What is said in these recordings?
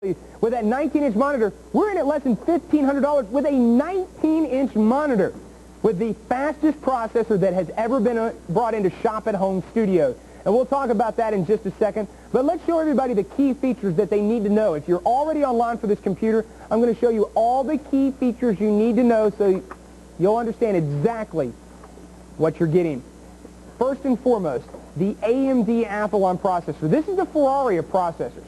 With that 19-inch monitor, we're in at less than $1,500 with a 19-inch monitor with the fastest processor that has ever been brought into shop-at-home studios. And we'll talk about that in just a second. But let's show everybody the key features that they need to know. If you're already online for this computer, I'm going to show you all the key features you need to know so you'll understand exactly what you're getting. First and foremost, the AMD Athlon processor. This is the Ferrari of processors.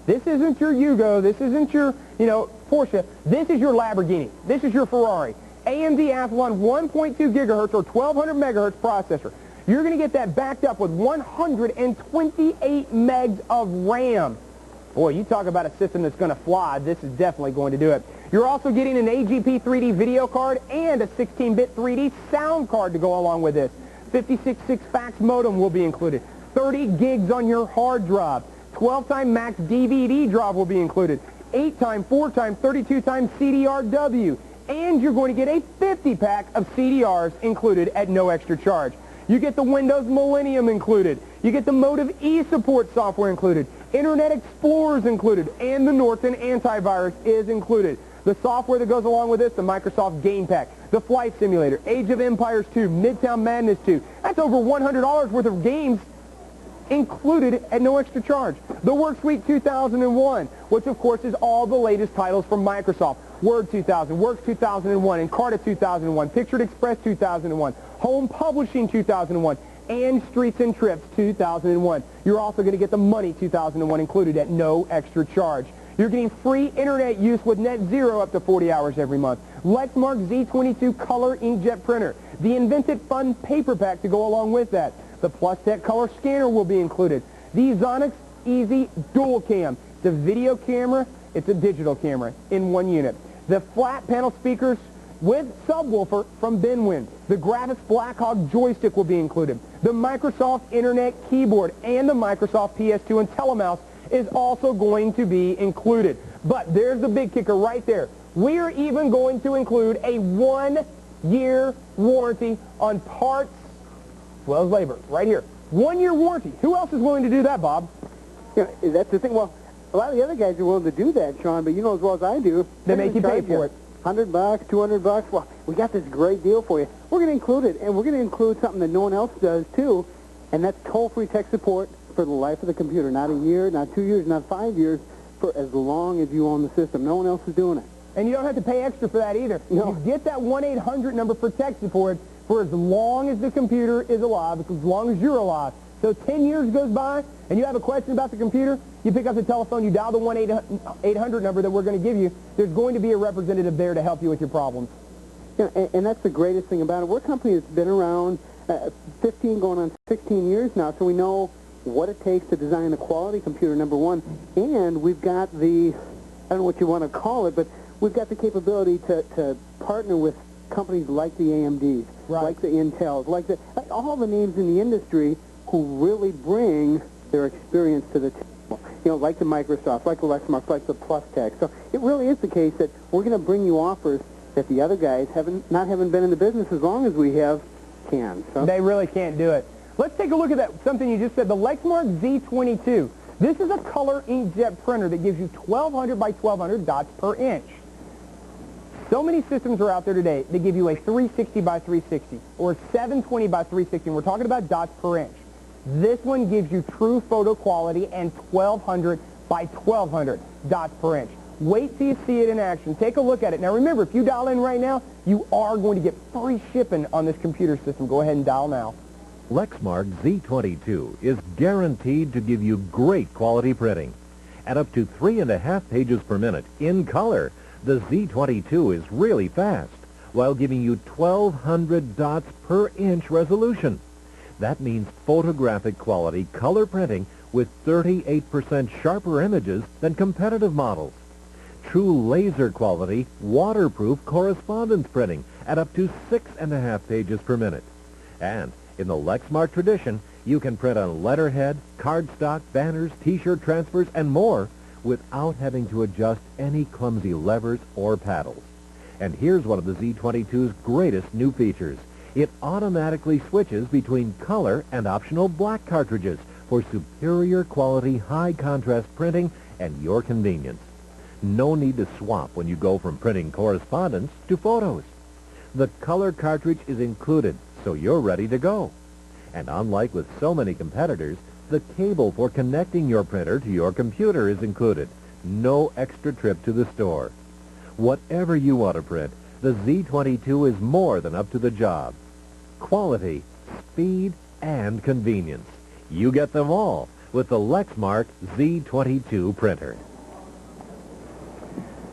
This isn't your Yugo. This isn't your, Porsche. This is your Lamborghini. This is your Ferrari. AMD Athlon 1.2 gigahertz or 1200 megahertz processor. You're going to get that backed up with 128 megs of RAM. Boy, you talk about a system that's going to fly. This is definitely going to do it. You're also getting an AGP 3D video card and a 16-bit 3D sound card to go along with this. 56.6 fax modem will be included. 30 gigs on your hard drive. 12-time max DVD drive will be included. 8-time, 4-time, 32-time CDRW. And you're going to get a 50-pack of CDRs included at no extra charge. You get the Windows Millennium included. You get the Motive E support software included. Internet Explorer is included. And the Norton antivirus is included. The software that goes along with this, the Microsoft Game Pack, the Flight Simulator, Age of Empires 2, Midtown Madness 2. That's over $100 worth of games included at no extra charge. The Worksheet 2001, which of course is all the latest titles from Microsoft. Word 2000, Works 2001, Encarta 2001, Pictured Express 2001, Home Publishing 2001, and Streets and Trips 2001. You're also going to get the Money 2001 included at no extra charge. You're getting free internet use with Net Zero up to 40 hours every month. Lexmark Z22 Color Inkjet Printer. The Invented Fun Paper Pack to go along with that. The PlusTech Color Scanner will be included. The Zonix Easy Dual Cam. It's a video camera. It's a digital camera in one unit. The flat panel speakers with subwoofer from Benwin. The Gravis Blackhawk joystick will be included. The Microsoft Internet keyboard and the Microsoft PS2 and telemouse is also going to be included. But there's the big kicker right there. We're even going to include a 1-year warranty on parts as well as labor. Right here. 1-year warranty. Who else is willing to do that, Bob? Yeah, that's the thing. Well, a lot of the other guys are willing to do that, Sean, but you know as well as I do. They make you pay for it. $100, $200. Well, we got this great deal for you. We're going to include it, and we're going to include something that no one else does, too, and that's toll-free tech support for the life of the computer. Not a year, not 2 years, not 5 years, for as long as you own the system. No one else is doing it. And you don't have to pay extra for that either. No. You get that 1-800 number for tech support for as long as the computer is alive, as long as you're alive. So 10 years goes by, and you have a question about the computer, you pick up the telephone, you dial the 1-800 number that we're going to give you. There's going to be a representative there to help you with your problems. Yeah, and that's the greatest thing about it. We're a company that's been around 15 going on 16 years now, so we know what it takes to design a quality computer, number one, and we've got the, I don't know what you want to call it, but we've got the capability to partner with companies like the AMDs, right, like the Intels, like all the names in the industry who really bring their experience to the table. You know, like the Microsoft, like the Lexmark, like the PlusTech. So it really is the case that we're going to bring you offers that the other guys not having been in the business as long as we have can. So they really can't do it. Let's take a look at that, something you just said, the Lexmark Z22. This is a color inkjet printer that gives you 1,200 by 1,200 dots per inch. So many systems are out there today that give you a 360 by 360 or 720 by 360, and we're talking about dots per inch. This one gives you true photo quality and 1,200 by 1,200 dots per inch. Wait till you see it in action. Take a look at it. Now remember, if you dial in right now, you are going to get free shipping on this computer system. Go ahead and dial now. Lexmark Z22 is guaranteed to give you great quality printing. At up to 3.5 pages per minute in color, the Z22 is really fast, while giving you 1,200 dots per inch resolution. That means photographic quality color printing with 38% sharper images than competitive models. True laser quality, waterproof correspondence printing at up to 6.5 pages per minute. And in the Lexmark tradition, you can print on letterhead, cardstock, banners, T-shirt transfers, and more without having to adjust any clumsy levers or paddles. And here's one of the Z22's greatest new features. It automatically switches between color and optional black cartridges for superior quality high contrast printing and your convenience. No need to swap when you go from printing correspondence to photos. The color cartridge is included, so you're ready to go. And unlike with so many competitors, the cable for connecting your printer to your computer is included. No extra trip to the store. Whatever you want to print, the Z22 is more than up to the job. Quality, speed, and convenience. You get them all with the Lexmark Z22 printer.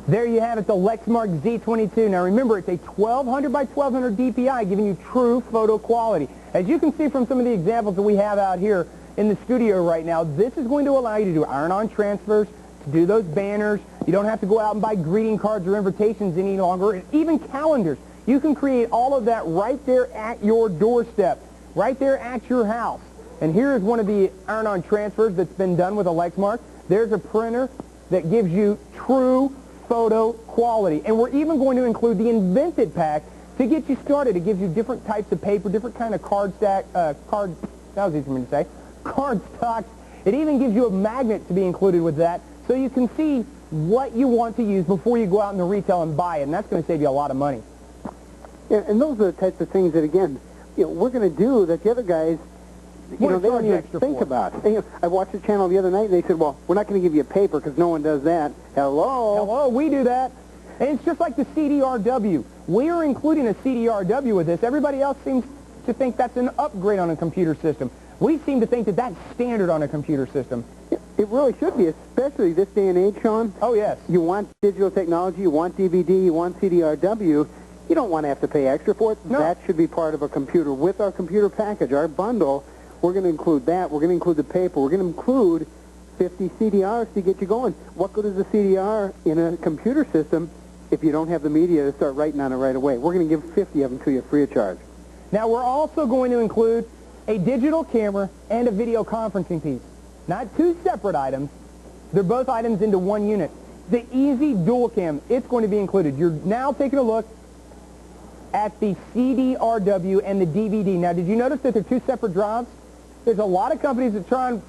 There you have it, the Lexmark Z22. Now remember, it's a 1200 by 1200 DPI, giving you true photo quality. As you can see from some of the examples that we have out here in the studio right now, this is going to allow you to do iron-on transfers, to do those banners. You don't have to go out and buy greeting cards or invitations any longer, and even calendars. You can create all of that right there at your doorstep, right there at your house. And here is one of the iron-on transfers that's been done with a Lexmark. There's a printer that gives you true photo quality. And we're even going to include the Invented Pack to get you started. It gives you different types of paper, different kind of card stocks. It even gives you a magnet to be included with that, so you can see what you want to use before you go out in the retail and buy it, and that's going to save you a lot of money. Yeah, and those are the types of things that, again, we're going to do that the other guys, they don't even think about. And, I watched the channel the other night, and they said, well, we're not going to give you a paper because no one does that. Hello, we do that. And it's just like the CDRW. We are including a CDRW with this. Everybody else seems to think that's an upgrade on a computer system. We seem to think that that's standard on a computer system. It really should be, especially this day and age, Shawn. Oh, yes. You want digital technology, you want DVD, you want CDRW. You don't want to have to pay extra for it. No. That should be part of a computer. With our computer package, our bundle, we're going to include that. We're going to include the paper. We're going to include 50 CDRs to get you going. What good is a CDR in a computer system if you don't have the media to start writing on it right away? We're going to give 50 of them to you free of charge. Now, we're also going to include a digital camera and a video conferencing piece. Not two separate items. They're both items into one unit. The Easy Dual Cam, it's going to be included. You're now taking a look at the CDRW and the DVD. Now, did you notice that they're two separate drives? There's a lot of companies that try and,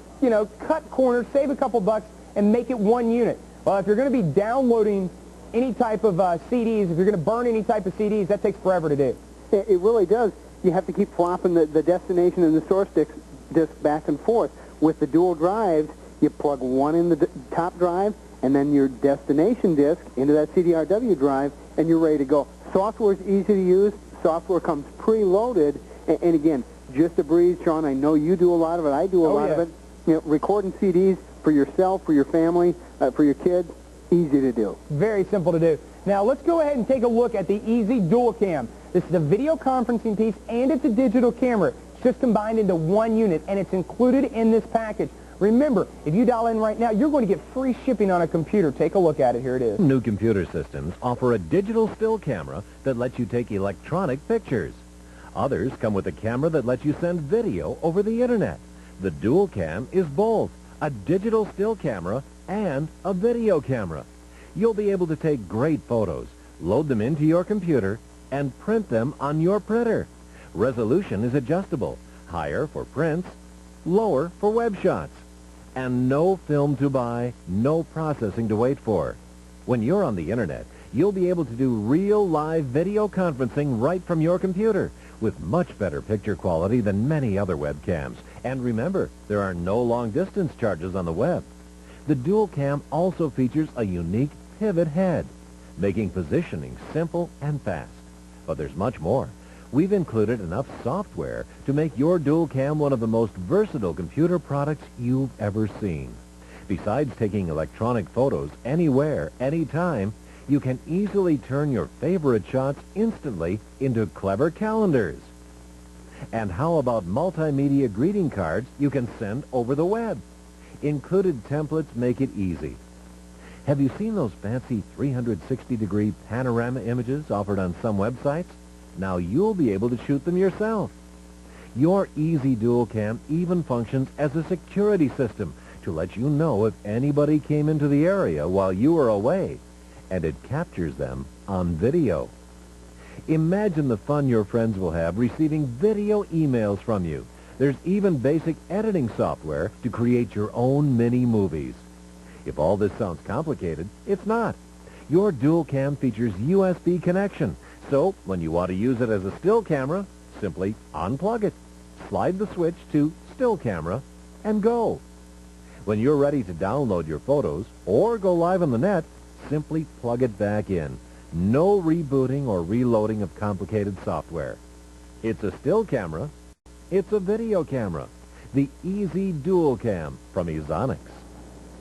cut corners, save a couple bucks, and make it one unit. Well, if you're going to be downloading any type of CDs, if you're going to burn any type of CDs, that takes forever to do. It really does. You have to keep flopping the destination and the source disc back and forth. With the dual drives, you plug one in the top drive, and then your destination disc into that CDRW drive, and you're ready to go. Software is easy to use. Software comes preloaded, and again, just a breeze, Shawn. I know you do a lot of it. I do a lot of it. Recording CDs for yourself, for your family, for your kids, easy to do. Very simple to do. Now, let's go ahead and take a look at the Easy Dual Cam. This is a video conferencing piece, and it's a digital camera. It's just combined into one unit, and it's included in this package. Remember, if you dial in right now, you're going to get free shipping on a computer. Take a look at it. Here it is. New computer systems offer a digital still camera that lets you take electronic pictures. Others come with a camera that lets you send video over the internet. The Dual Cam is both a digital still camera and a video camera. You'll be able to take great photos, load them into your computer, and print them on your printer. Resolution is adjustable, higher for prints, lower for web shots. And no film to buy, no processing to wait for. When you're on the internet, you'll be able to do real live video conferencing right from your computer with much better picture quality than many other webcams. And remember, there are no long-distance charges on the web. The Dual Cam also features a unique pivot head, making positioning simple and fast. But there's much more. We've included enough software to make your Dual Cam one of the most versatile computer products you've ever seen. Besides taking electronic photos anywhere, anytime, you can easily turn your favorite shots instantly into clever calendars. And how about multimedia greeting cards you can send over the web? Included templates make it easy. Have you seen those fancy 360-degree panorama images offered on some websites? Now you'll be able to shoot them yourself. Your Easy Dual Cam even functions as a security system to let you know if anybody came into the area while you were away, and it captures them on video. Imagine the fun your friends will have receiving video emails from you. There's even basic editing software to create your own mini movies. If all this sounds complicated, it's not. Your dual cam features USB connection, so when you want to use it as a still camera, simply unplug it, slide the switch to still camera, and go. When you're ready to download your photos or go live on the net, simply plug it back in. No rebooting or reloading of complicated software. It's a still camera. It's a video camera. The Easy Dual Cam from Exonix.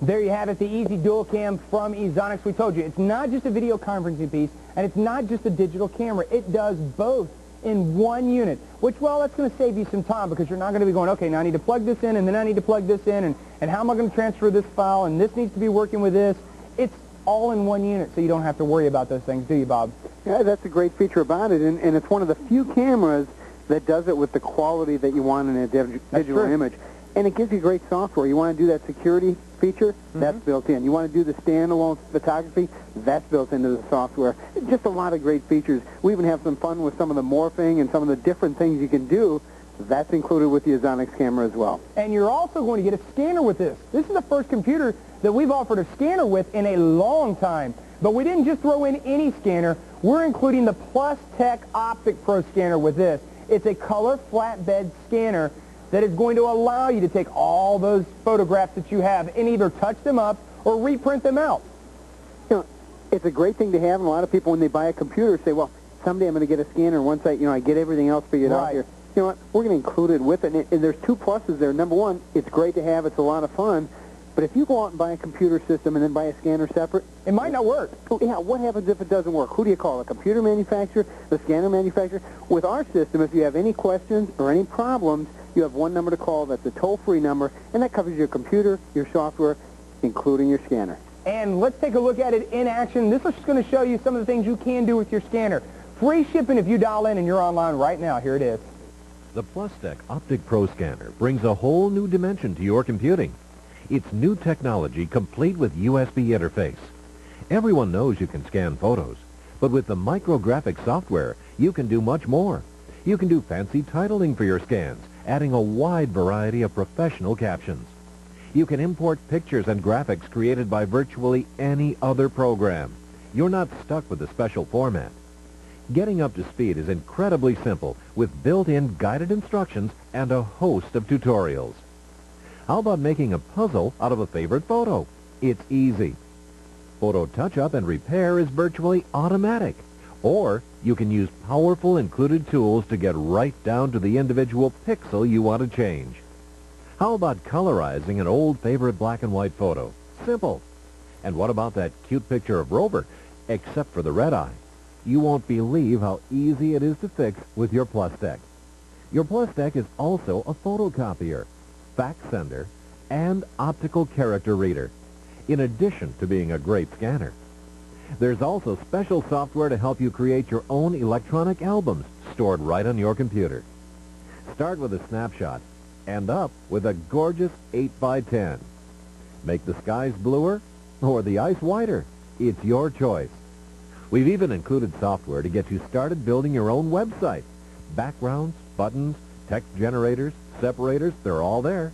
There you have it, the Easy Dual Cam from Exonix. We told you, it's not just a video conferencing piece, and it's not just a digital camera. It does both in one unit, which, well, that's going to save you some time because you're not going to be going, okay, now I need to plug this in, and then I need to plug this in, and how am I going to transfer this file, and this needs to be working with this. It's all in one unit, so you don't have to worry about those things, do you, Bob? Yeah, that's a great feature about it, and it's one of the few cameras that does it with the quality that you want in a digital image. And it gives you great software. You want to do that security feature, that's built in. You want to do the standalone photography, that's built into the software. It's just a lot of great features. We even have some fun with some of the morphing and some of the different things you can do. That's included with the Exonix camera as well. And you're also going to get a scanner with this. This is the first computer that we've offered a scanner with in a long time. But we didn't just throw in any scanner. We're including the PlusTech Optic Pro scanner with this. It's a color flatbed scanner that is going to allow you to take all those photographs that you have and either touch them up or reprint them out. You know, it's a great thing to have, and a lot of people, when they buy a computer, say, well, someday I'm going to get a scanner. Once I get everything else figured out here. You know what? We're going to include it with it. And there's two pluses there. Number one, it's great to have. It's a lot of fun. But if you go out and buy a computer system and then buy a scanner separate, it might not work. Yeah, what happens if it doesn't work? Who do you call? A computer manufacturer? The scanner manufacturer? With our system, if you have any questions or any problems, you have one number to call. That's a toll-free number, and that covers your computer, your software, including your scanner. And let's take a look at it in action. This is just going to show you some of the things you can do with your scanner. Free shipping if you dial in and you're online right now. Here it is. The PlusTech Optic Pro Scanner brings a whole new dimension to your computing. It's new technology complete with USB interface. Everyone knows you can scan photos, but with the micrographic software, you can do much more. You can do fancy titling for your scans, adding a wide variety of professional captions. You can import pictures and graphics created by virtually any other program. You're not stuck with a special format. Getting up to speed is incredibly simple with built-in guided instructions and a host of tutorials. How about making a puzzle out of a favorite photo? It's easy. Photo touch-up and repair is virtually automatic. Or you can use powerful included tools to get right down to the individual pixel you want to change. How about colorizing an old favorite black and white photo? Simple. And what about that cute picture of Rover, except for the red eye? You won't believe how easy it is to fix with your PlusTech. Your PlusTech is also a photocopier, fax sender, and optical character reader, in addition to being a great scanner. There's also special software to help you create your own electronic albums stored right on your computer. Start with a snapshot, end up with a gorgeous 8x10. Make the skies bluer or the ice whiter. It's your choice. We've even included software to get you started building your own website. Backgrounds, buttons, text generators, separators, they're all there.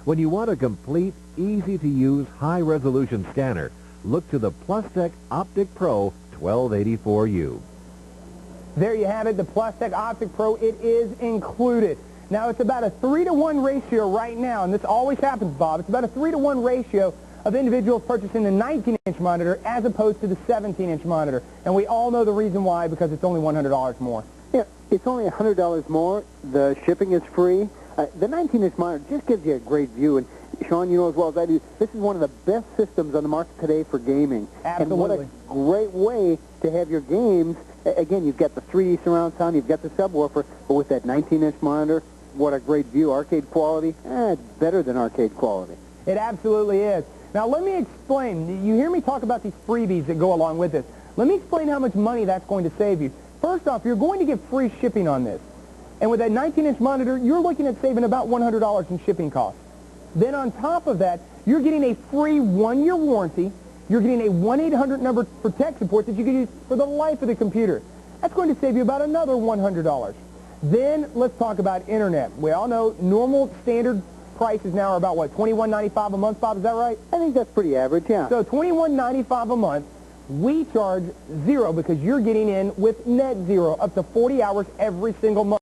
When you want a complete, easy-to-use, high-resolution scanner, look to the PlusTech Optic Pro 1284U. There you have it, the PlusTech Optic Pro. It is included. Now, it's about a 3-to-1 ratio right now, and this always happens, Bob. It's about a 3-to-1 ratio of individuals purchasing the 19-inch monitor as opposed to the 17-inch monitor. And we all know the reason why, because it's only $100 more. Yeah, it's only $100 more. The shipping is free. The 19-inch monitor just gives you a great view. And Shawn, you know as well as I do, this is one of the best systems on the market today for gaming. Absolutely. And what a great way to have your games. Again, you've got the 3D surround sound, you've got the subwoofer, but with that 19-inch monitor, what a great view. Arcade quality, it's better than arcade quality. It absolutely is. Now, let me explain. You hear me talk about these freebies that go along with this. Let me explain how much money that's going to save you. First off, you're going to get free shipping on this. And with that 19-inch monitor, you're looking at saving about $100 in shipping costs. Then on top of that, you're getting a free 1-year warranty. You're getting a 1-800 number for tech support that you can use for the life of the computer. That's going to save you about another $100. Then let's talk about internet. We all know normal standard prices now are about, what, $21.95 a month, Bob? Is that right? I think that's pretty average, yeah. So $21.95 a month. We charge zero because you're getting in with net zero up to 40 hours every single month.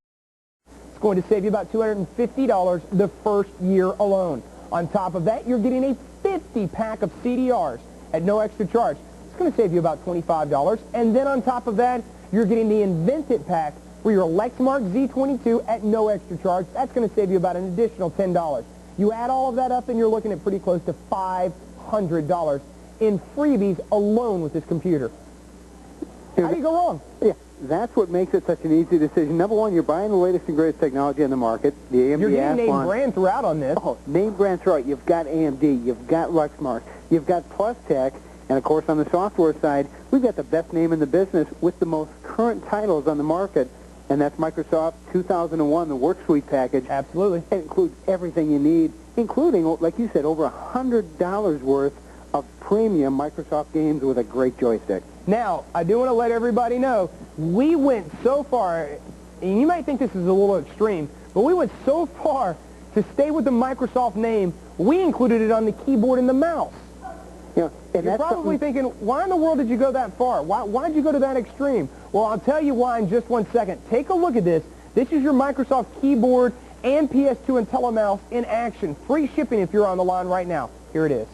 It's going to save you about $250 the first year alone. On top of that, you're getting a 50-pack of CDRs at no extra charge. It's going to save you about $25. And then on top of that, you're getting the Invented pack for your Lexmark Z22 at no extra charge. That's going to save you about an additional $10. You add all of that up and you're looking at pretty close to $500 in freebies alone with this computer. How do you go wrong? Yeah, that's what makes it such an easy decision. Number one, you're buying the latest and greatest technology on the market, the AMD You're getting name Athlon. brand throughout on this. Oh, name brand throughout. You've got AMD, you've got Lexmark, you've got Plus Tech, and of course on the software side, we've got the best name in the business with the most current titles on the market, and that's Microsoft 2001, the Work Suite package. Absolutely. It includes everything you need, including, like you said, over $100 worth of premium Microsoft games with a great joystick. Now, I do want to let everybody know, we went so far, and you might think this is a little extreme, but we went so far to stay with the Microsoft name, we included it on the keyboard and the mouse. You know, and You're that's probably thinking, why in the world did you go that far? Why did you go to that extreme? Well, I'll tell you why in just one second. Take a look at this. This is your Microsoft keyboard and PS2 and telemouse in action. Free shipping if you're on the line right now. Here it is.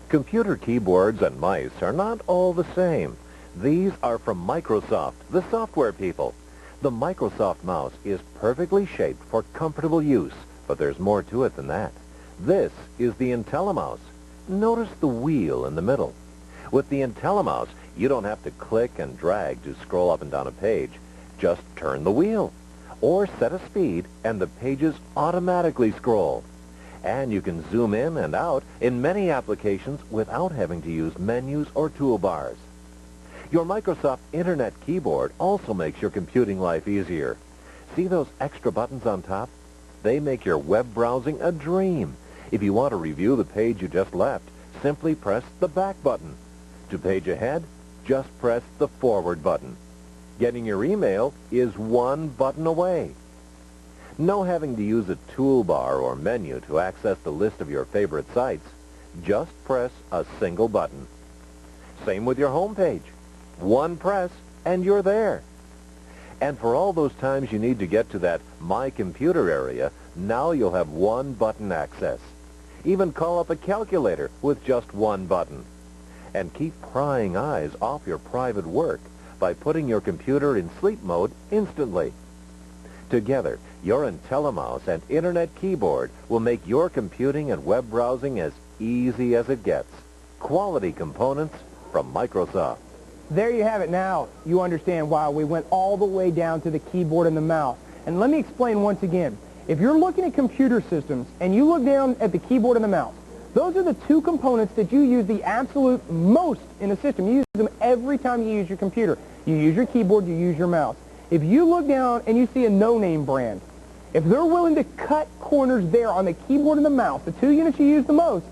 Computer keyboards and mice are not all the same. These are from Microsoft, the software people. The Microsoft mouse is perfectly shaped for comfortable use, but there's more to it than that. This is the IntelliMouse. Notice the wheel in the middle. With the IntelliMouse, you don't have to click and drag to scroll up and down a page. Just turn the wheel, or set a speed, and the pages automatically scroll. And you can zoom in and out in many applications without having to use menus or toolbars. Your Microsoft Internet keyboard also makes your computing life easier. See those extra buttons on top? They make your web browsing a dream. If you want to review the page you just left, simply press the back button. To page ahead, just press the forward button. Getting your email is one button away. No having to use a toolbar or menu to access the list of your favorite sites. Just press a single button. Same with your home page. One press, and you're there. And for all those times you need to get to that My Computer area, now you'll have one button access. Even call up a calculator with just one button. And keep prying eyes off your private work by putting your computer in sleep mode instantly. Together, your IntelliMouse and Internet keyboard will make your computing and web browsing as easy as it gets. Quality components from Microsoft. There you have it. Now you understand why we went all the way down to the keyboard and the mouse. And let me explain once again. If you're looking at computer systems and you look down at the keyboard and the mouse, those are the two components that you use the absolute most in a system. You use them every time you use your computer. You use your keyboard, you use your mouse. If you look down and you see a no-name brand, if they're willing to cut corners there on the keyboard and the mouse, the two units you use the most,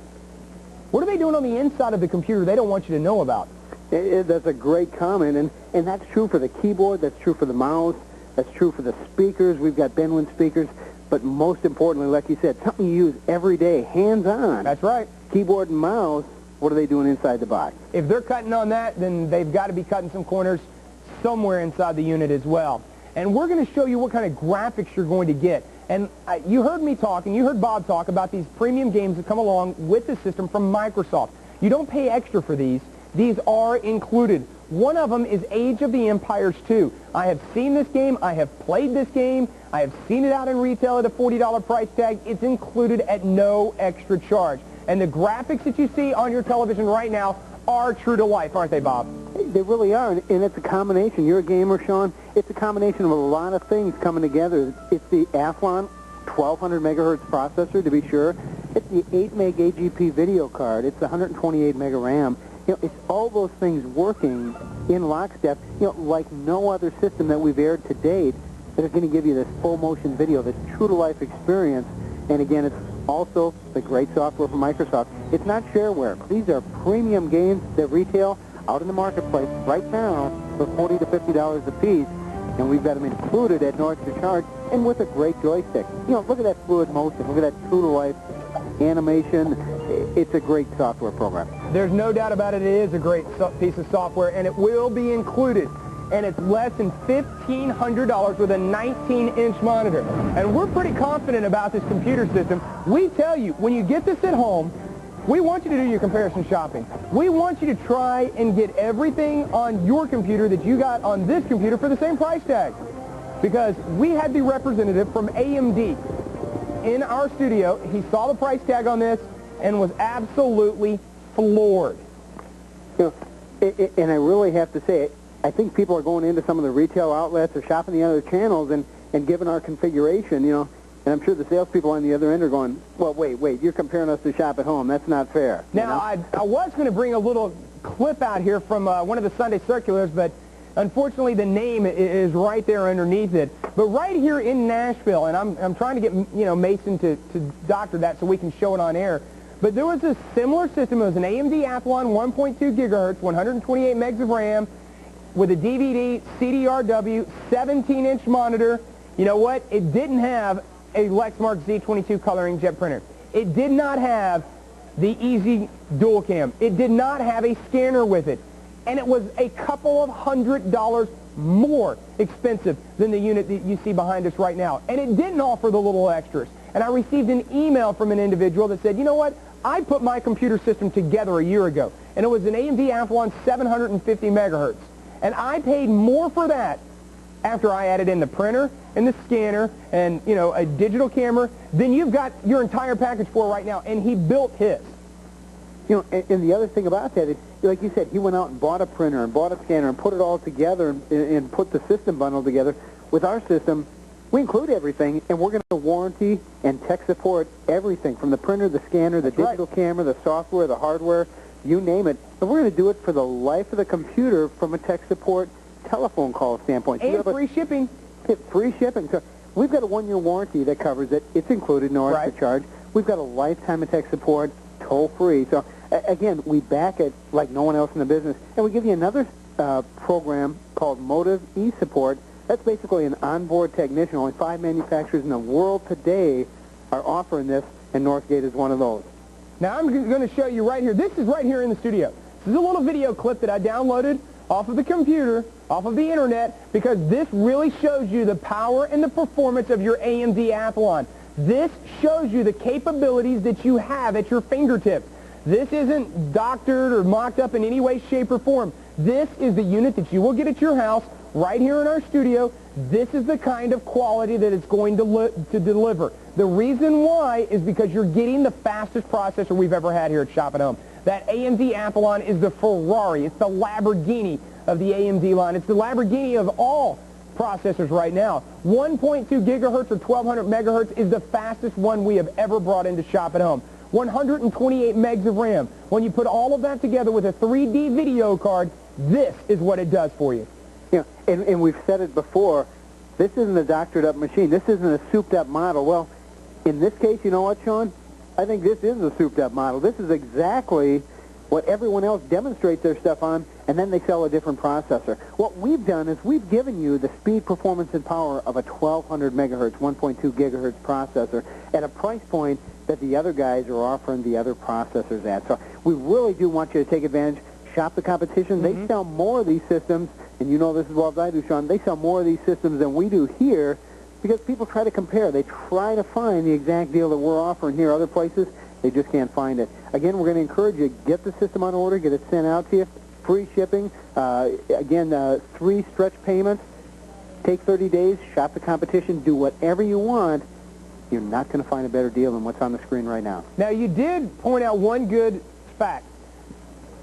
what are they doing on the inside of the computer they don't want you to know about? That's a great comment, and that's true for the keyboard, that's true for the mouse, that's true for the speakers. We've got Benwin speakers, but most importantly, like you said, something you use every day, hands-on. That's right. Keyboard and mouse, what are they doing inside the box? If they're cutting on that, then they've got to be cutting some corners somewhere inside the unit as well. And we're going to show you what kind of graphics you're going to get. And you heard me talk, and you heard Bob talk about these premium games that come along with the system from Microsoft. You don't pay extra for these. These are included. One of them is Age of the Empires 2. I have seen this game. I have played this game. I have seen it out in retail at a $40 price tag. It's included at no extra charge. And the graphics that you see on your television right now are true to life, aren't they, Bob? They really are, and it's a combination. You're a gamer, Shawn. It's a combination of a lot of things coming together. It's the Athlon 1200 megahertz processor, to be sure. It's the 8 meg AGP video card. It's the 128 mega RAM. You know, it's all those things working in lockstep, you know, like no other system that we've aired to date that is going to give you this full motion video, this true-to-life experience. And again, it's also the great software from Microsoft. It's not shareware. These are premium games that retail out in the marketplace right now for $40 to $50 a piece. and we've got them included at no extra charge, and with a great joystick. You know, look at that fluid motion. Look at that true-to-life animation. It's a great software program. There's no doubt about it. It is a great piece of software, and it will be included. And it's less than $1,500 with a 19-inch monitor. And we're pretty confident about this computer system. We tell you, when you get this at home, we want you to do your comparison shopping. We want you to try and get everything on your computer that you got on this computer for the same price tag. Because we had the representative from AMD in our studio. He saw the price tag on this and was absolutely floored. You know, and I really have to say, I think people are going into some of the retail outlets or shopping the other channels and given our configuration, you know, and I'm sure the salespeople on the other end are going, well, wait, you're comparing us to shop at home. That's not fair. Now, I was going to bring a little clip out here from one of the Sunday circulars, but unfortunately the name is right there underneath it. But right here in Nashville, and I'm trying to get, you know, Mason to doctor that so we can show it on air, but there was a similar system. It was an AMD Athlon 1.2 gigahertz, 128 megs of RAM, with a DVD, CDRW, 17-inch monitor. You know what? It didn't have a Lexmark Z22 color inkjet printer. It did not have the Easy Dual Cam. It did not have a scanner with it. And it was a couple of $100 more expensive than the unit that you see behind us right now. And it didn't offer the little extras. And I received an email from an individual that said, you know what? I put my computer system together a year ago, and it was an AMD Athlon 750 megahertz. And I paid more for that after I added in the printer and the scanner and, you know, a digital camera than you've got your entire package for right now. And he built his. You know, and the other thing about that is, like you said, he went out and bought a printer and bought a scanner and put it all together and put the system bundle together. With our system, we include everything, and we're going to warranty and tech support everything from the printer, the scanner, the digital camera, the software, the hardware, you name it. And we're going to do it for the life of the computer from a tech support telephone call standpoint. And free shipping. Free shipping. So we've got a 1-year warranty that covers it. It's included, no extra charge. We've got a lifetime of tech support, toll-free. So, again, we back it like no one else in the business. And we give you another program called Motive eSupport. That's basically an onboard technician. Only 5 manufacturers in the world today are offering this, and Northgate is one of those. Now, I'm going to show you right here. This is right here in the studio. This is a little video clip that I downloaded off of the computer, off of the internet, because this really shows you the power and the performance of your AMD Athlon. This shows you the capabilities that you have at your fingertips. This isn't doctored or mocked up in any way, shape, or form. This is the unit that you will get at your house right here in our studio. This is the kind of quality that it's going to deliver. The reason why is because you're getting the fastest processor we've ever had here at Shop at Home. That AMD Athlon is the Ferrari. It's the Lamborghini of the AMD line. It's the Lamborghini of all processors right now. 1.2 gigahertz or 1200 megahertz is the fastest one we have ever brought into Shop at Home. 128 megs of RAM. When you put all of that together with a 3D video card, this is what it does for you. Yeah, and we've said it before, this isn't a doctored-up machine. This isn't a souped-up model. Well, in this case, you know what, Shawn? I think this is a souped-up model. This is exactly what everyone else demonstrates their stuff on, and then they sell a different processor. What we've done is we've given you the speed, performance, and power of a 1200 megahertz, 1.2 gigahertz processor at a price point that the other guys are offering the other processors at. So we really do want you to take advantage. Shop the competition. They sell more of these systems, and you know this as well as I do, Shawn. They sell more of these systems than we do here because people try to compare. They try to find the exact deal that we're offering here. Other places, they just can't find it. Again, we're going to encourage you, get the system on order, get it sent out to you, free shipping. Again, 3 stretch payments. Take 30 days, shop the competition, do whatever you want. You're not going to find a better deal than what's on the screen right now. Now, you did point out one good fact.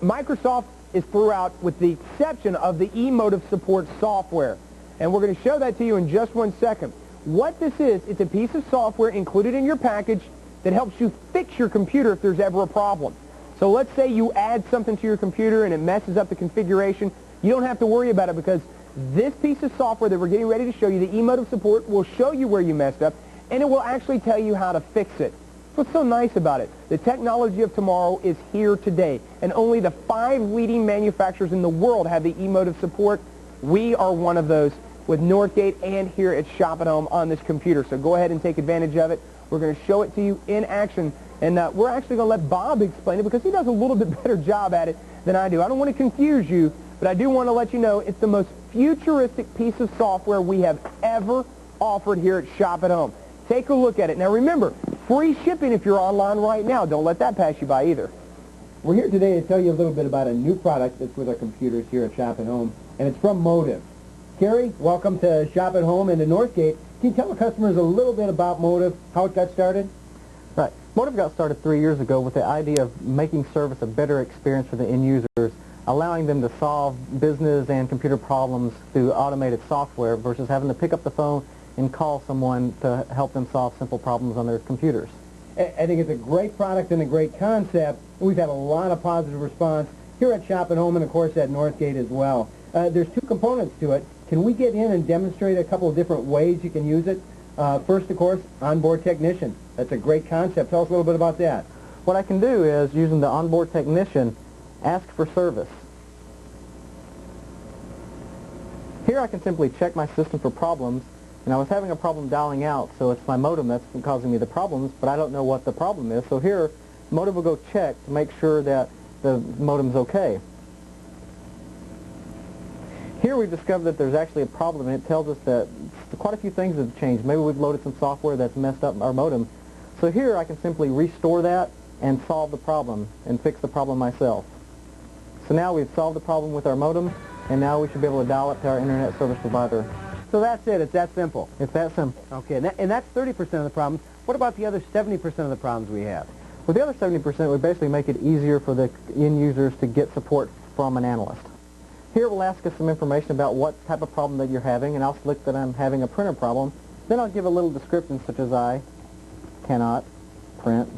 Microsoft is throughout with the exception of the eMotive support software. And we're going to show that to you in just one second. What this is, it's a piece of software included in your package that helps you fix your computer if there's ever a problem. So let's say you add something to your computer and it messes up the configuration. You don't have to worry about it because this piece of software that we're getting ready to show you, the eMotive support, will show you where you messed up, and it will actually tell you how to fix it. What's so nice about it? The technology of tomorrow is here today, and only the 5 leading manufacturers in the world have the eMotive support. We are one of those. with Northgate and here at Shop at Home on this computer. So go ahead and take advantage of it. We're going to show it to you in action, and we're actually going to let Bob explain it because he does a little bit better job at it than I do. I don't want to confuse you, but I do want to let you know it's the most futuristic piece of software we have ever offered here at Shop at Home. Take a look at it. Now remember, free shipping if you're online right now. Don't let that pass you by either. We're here today to tell you a little bit about a new product that's with our computers here at Shop at Home, and it's from Motive. Kerry, welcome to Shop at Home and to Northgate. Can you tell the customers a little bit about Motive, how it got started? Right. Motive got started 3 years ago with the idea of making service a better experience for the end users, allowing them to solve business and computer problems through automated software versus having to pick up the phone and call someone to help them solve simple problems on their computers. I think it's a great product and a great concept. We've had a lot of positive response here at Shop at Home and, of course, at Northgate as well. There's two components to it. Can we get in and demonstrate a couple of different ways you can use it? First, of course, onboard technician. That's a great concept. Tell us a little bit about that. What I can do is, using the onboard technician, ask for service. Here I can simply check my system for problems, and I was having a problem dialing out, so it's my modem that's causing me the problems, but I don't know what the problem is. So here, Motive will go check to make sure that the modem's okay. Here we've discovered that there's actually a problem, and it tells us that quite a few things have changed. Maybe we've loaded some software that's messed up our modem. So here I can simply restore that and solve the problem and fix the problem myself. So now we've solved the problem with our modem, and now we should be able to dial up to our internet service provider. So that's it. It's that simple. It's that simple. Okay, and that's 30% of the problems. What about the other 70% of the problems we have? With the other 70%, we basically make it easier for the end users to get support from an analyst. Here it will ask us some information about what type of problem that you're having, and I'll select that I'm having a printer problem. Then I'll give a little description such as I cannot print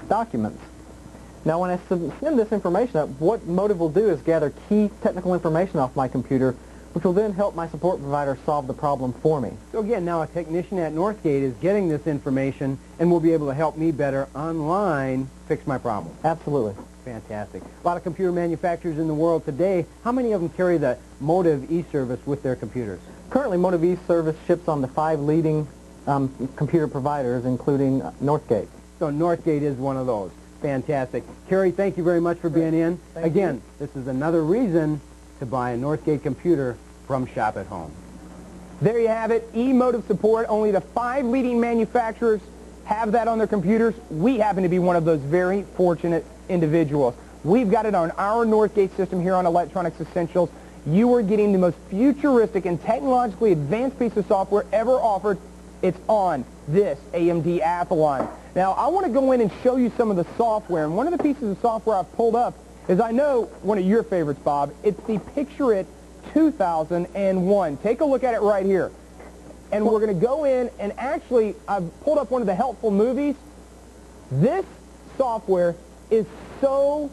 documents. Now when I send this information up, what Motive will do is gather key technical information off my computer, which will then help my support provider solve the problem for me. So again, now a technician at Northgate is getting this information and will be able to help me better online fix my problem. Absolutely. Fantastic. A lot of computer manufacturers in the world today. How many of them carry the Motive e-service with their computers? Currently, Motive e-service ships on the 5 leading computer providers, including Northgate. So Northgate is one of those. Fantastic. Kerry, thank you very much for being in. Again, this is another reason to buy a Northgate computer from Shop at Home. There you have it, e-Motive support. Only the 5 leading manufacturers have that on their computers. We happen to be one of those very fortunate individuals. We've got it on our Northgate system here on Electronics Essentials. You are getting the most futuristic and technologically advanced piece of software ever offered. It's on this AMD Athlon. Now, I want to go in and show you some of the software, and one of the pieces of software I've pulled up is, I know, one of your favorites, Bob. It's the Picture It 2001. Take a look at it right here. And we're going to go in, and actually, I've pulled up one of the helpful movies. This software is so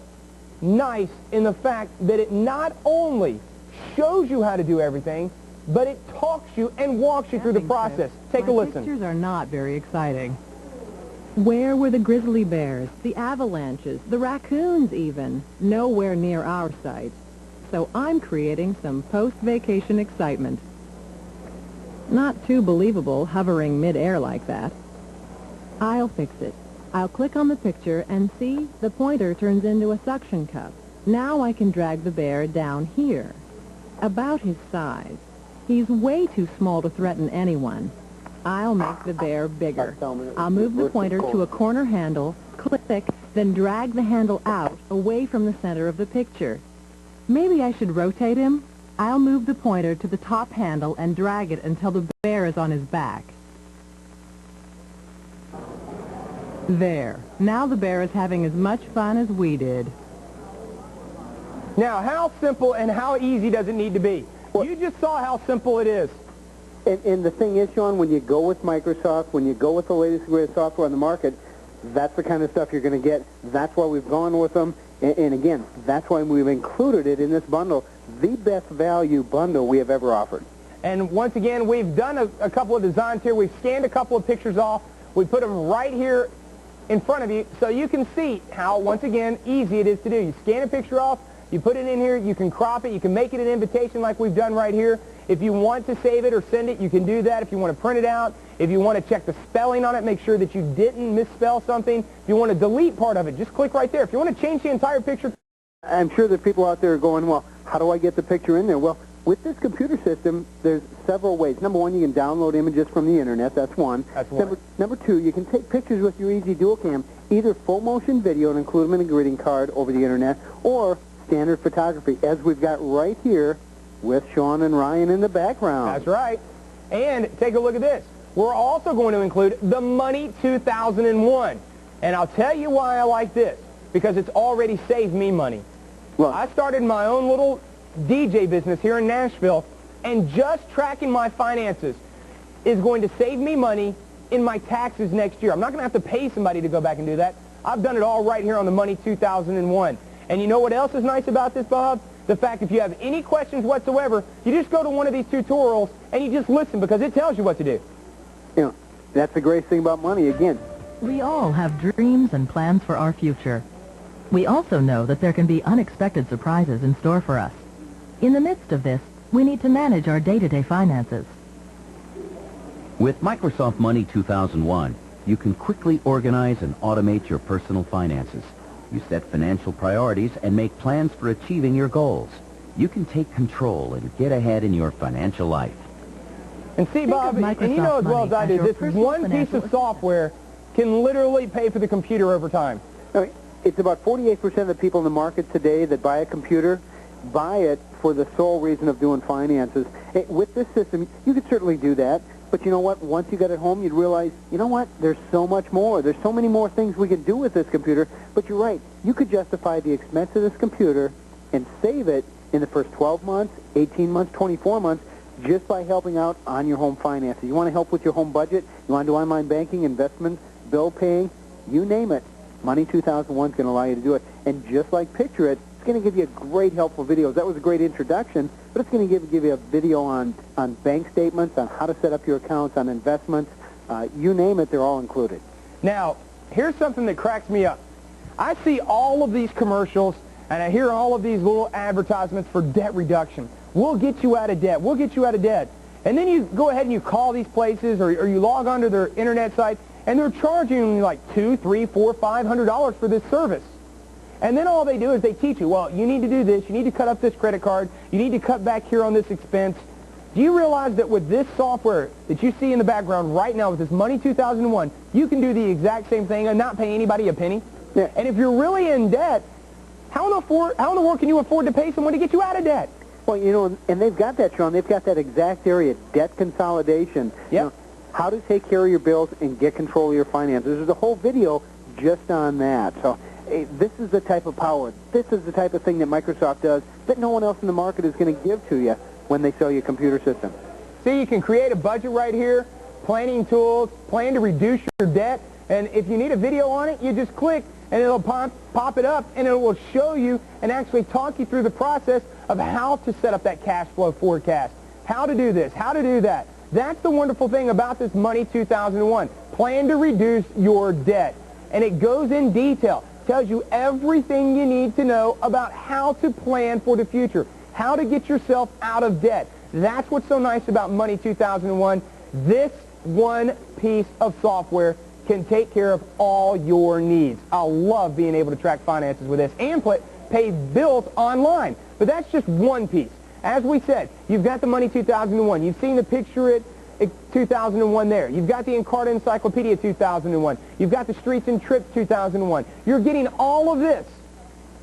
nice in the fact that it not only shows you how to do everything, but it talks you and walks you through the process. Take a listen. Pictures are not very exciting. Where were the grizzly bears, the avalanches, the raccoons even? Nowhere near our site. So I'm creating some post-vacation excitement. Not too believable hovering mid-air like that. I'll fix it. I'll click on the picture and see the pointer turns into a suction cup. Now I can drag the bear down here. About his size. He's way too small to threaten anyone. I'll make the bear bigger. I'll move the pointer to a corner handle, click, then drag the handle out away from the center of the picture. Maybe I should rotate him? I'll move the pointer to the top handle and drag it until the bear is on his back. There. Now the bear is having as much fun as we did. Now, how simple and how easy does it need to be? You just saw how simple it is. And the thing is, Shawn, when you go with Microsoft, when you go with the latest and greatest software on the market, that's the kind of stuff you're going to get. That's why we've gone with them. And again, that's why we've included it in this bundle, the best value bundle we have ever offered. And once again, we've done a couple of designs here. We've scanned a couple of pictures off. We put them right here in front of you so you can see how, once again, easy it is to do. You scan a picture off, You put it in here, you can crop it, you can make it an invitation like we've done right here. If you want to save it or send it, you can do that. If you want to print it out, if you want to check the spelling on it, make sure that you didn't misspell something. If you want to delete part of it, just click right there. If you want to change the entire picture. I'm sure that people out there are going, well, how do I get the picture in there? Well, with this computer system, there's several ways. Number one, you can download images from the internet. That's one. That's one. Number two, you can take pictures with your Easy Dual Cam, either full motion video and include them in a greeting card over the internet, or standard photography, as we've got right here with Shawn and Ryan in the background. That's right. And take a look at this. We're also going to include the Money 2001. And I'll tell you why I like this, because it's already saved me money. Well, I started my own little DJ business here in Nashville, and just tracking my finances is going to save me money in my taxes next year. I'm not going to have to pay somebody to go back and do that. I've done it all right here on the Money 2001. And you know what else is nice about this, Bob? The fact if you have any questions whatsoever, you just go to one of these tutorials and you just listen, because it tells you what to do. You know, that's the great thing about money. Again, We all have dreams and plans for our future. We also know that there can be unexpected surprises in store for us. In the midst of this, we need to manage our day-to-day finances. With Microsoft Money 2001, you can quickly organize and automate your personal finances. You set financial priorities and make plans for achieving your goals. You can take control and get ahead in your financial life. And see, Bob, and you know as well as I do, this one piece of software can literally pay for the computer over time. I mean, it's about 48% of the people in the market today that buy a computer buy it for the sole reason of doing finances. Hey, with this system, you could certainly do that. But you know what? Once you got it home, you'd realize, you know what? There's so much more. There's so many more things we can do with this computer. But you're right. You could justify the expense of this computer and save it in the first 12 months, 18 months, 24 months, just by helping out on your home finances. You want to help with your home budget? You want to do online banking, investments, bill paying? You name it. Money 2001 is going to allow you to do it. And just like Picture It, it's going to give you great helpful videos. That was a great introduction, but it's going to give you a video on bank statements, on how to set up your accounts, on investments. You name it, they're all included. Now, here's something that cracks me up. I see all of these commercials, and I hear all of these little advertisements for debt reduction. We'll get you out of debt. We'll get you out of debt. And then you go ahead and you call these places, or you log onto their internet site, and they're charging you like $200, $300, $400, $500 for this service. And then all they do is they teach you, well, you need to do this, you need to cut up this credit card, you need to cut back here on this expense. Do you realize that with this software that you see in the background right now with this Money 2001, you can do the exact same thing and not pay anybody a penny? Yeah. And if you're really in debt, how in the world can you afford to pay someone to get you out of debt? Well, you know, and they've got that, Shawn. They've got that exact area, debt consolidation. Yep. You know, how to take care of your bills and get control of your finances. There's a whole video just on that. So this is the type of power. This is the type of thing that Microsoft does that no one else in the market is going to give to you when they sell you a computer system. See, you can create a budget right here, planning tools, plan to reduce your debt, and if you need a video on it, you just click, and it'll pop it up, and it will show you and actually talk you through the process of how to set up that cash flow forecast, how to do this, how to do that. That's the wonderful thing about this Money 2001. Plan to reduce your debt. And it goes in detail. Tells you everything you need to know about how to plan for the future, how to get yourself out of debt. That's what's so nice about Money 2001. This one piece of software can take care of all your needs. I love being able to track finances with this and pay bills online. But that's just one piece. As we said, you've got the Money 2001. You've seen the Picture It 2001 there. You've got the Encarta Encyclopedia 2001. You've got the Streets and Trips 2001. You're getting all of this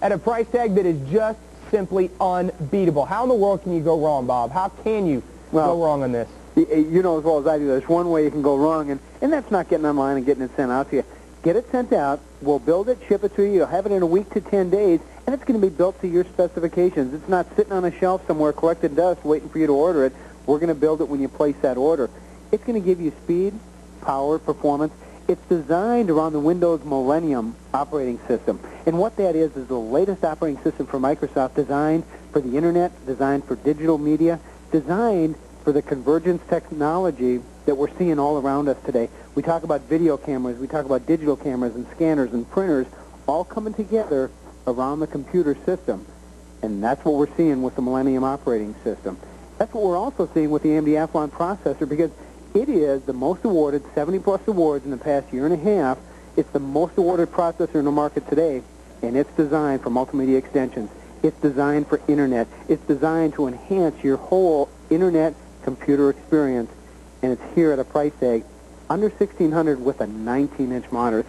at a price tag that is just simply unbeatable. How in the world can you go wrong, Bob? How can you go wrong on this? You know as well as I do, there's one way you can go wrong, and that's not getting online and getting it sent out to you. Get it sent out. We'll build it, ship it to you. You'll have it in a week to 10 days, and it's going to be built to your specifications. It's not sitting on a shelf somewhere collecting dust waiting for you to order it. We're going to build it when you place that order. It's going to give you speed, power, performance. It's designed around the Windows Millennium operating system. And what that is the latest operating system for Microsoft, designed for the Internet, designed for digital media, designed for the convergence technology that we're seeing all around us today. We talk about video cameras, we talk about digital cameras and scanners and printers all coming together around the computer system. And that's what we're seeing with the Millennium operating system. That's what we're also seeing with the AMD Athlon processor, because it is the most awarded, 70-plus awards in the past year and a half. It's the most awarded processor in the market today, and it's designed for multimedia extensions. It's designed for Internet. It's designed to enhance your whole Internet computer experience, and it's here at a price tag under $1,600 with a 19-inch monitor.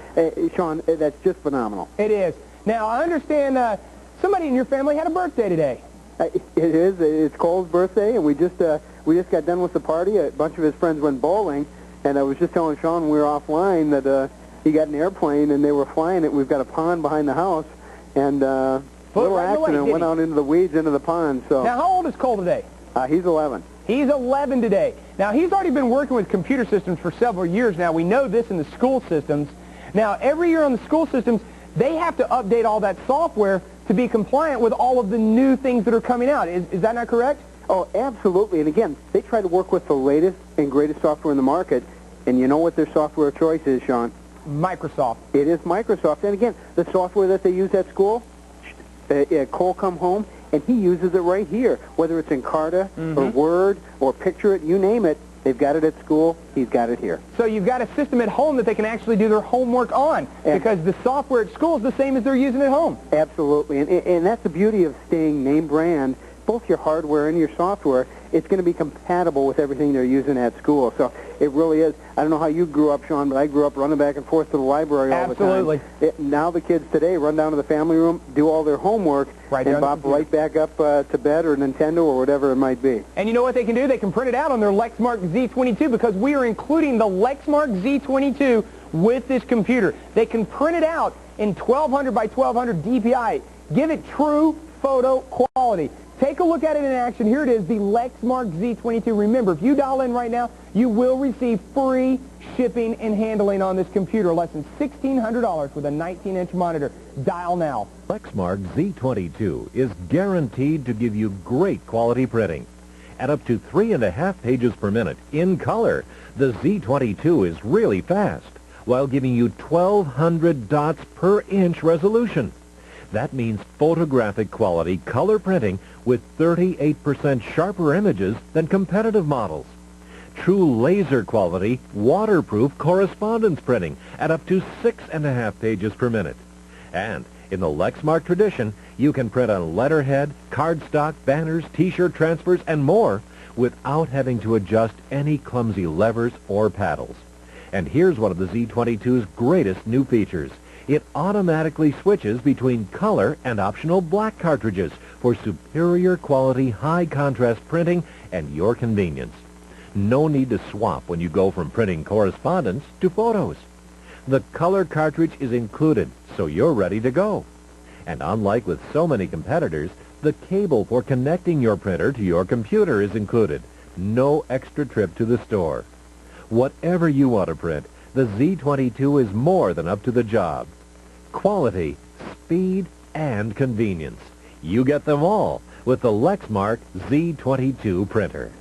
Shawn, that's just phenomenal. It is. Now, I understand somebody in your family had a birthday today. It is. It's Cole's birthday, and we just got done with the party. A bunch of his friends went bowling, and I was just telling Shawn when we were offline that he got an airplane, and they were flying it. We've got a pond behind the house, and a little accident went out into the weeds into the pond. So now, how old is Cole today? He's 11. He's 11 today. Now, he's already been working with computer systems for several years now. We know this in the school systems. Now, every year on the school systems, they have to update all that software to be compliant with all of the new things that are coming out. Is that not correct? Oh, absolutely. And again, they try to work with the latest and greatest software in the market. And you know what their software of choice is, Shawn? Microsoft. It is Microsoft. And again, the software that they use at school, Cole come home, and he uses it right here. Whether it's in Encarta or Word or Picture It, you name it, they've got it at school, he's got it here. So you've got a system at home that they can actually do their homework on, because the software at school is the same as they're using at home. Absolutely. And that's the beauty of staying name brand. Both your hardware and your software, it's going to be compatible with everything they're using at school. So it really is. I don't know how you grew up, Shawn, but I grew up running back and forth to the library all the time. Absolutely. Now the kids today run down to the family room, do all their homework, and bop right back up to bed or Nintendo or whatever it might be. And you know what they can do? They can print it out on their Lexmark Z22, because we are including the Lexmark Z22 with this computer. They can print it out in 1200 by 1200 DPI. Give it true photo quality. Take a look at it in action. Here it is, the Lexmark Z22. Remember, if you dial in right now, you will receive free shipping and handling on this computer, less than $1,600 with a 19-inch monitor. Dial now. Lexmark Z22 is guaranteed to give you great quality printing. At up to 3.5 pages per minute in color, the Z22 is really fast, while giving you 1,200 dots per inch resolution. That means photographic quality color printing with 38% sharper images than competitive models. True laser quality, waterproof correspondence printing at up to 6.5 pages per minute. And in the Lexmark tradition, you can print on letterhead, cardstock, banners, t-shirt transfers, and more without having to adjust any clumsy levers or paddles. And here's one of the Z22's greatest new features. It automatically switches between color and optional black cartridges for superior quality, high contrast printing and your convenience. No need to swap when you go from printing correspondence to photos. The color cartridge is included, so you're ready to go. And unlike with so many competitors, the cable for connecting your printer to your computer is included. No extra trip to the store. Whatever you want to print, the Z22 is more than up to the job. Quality, speed, and convenience. You get them all with the Lexmark Z22 printer.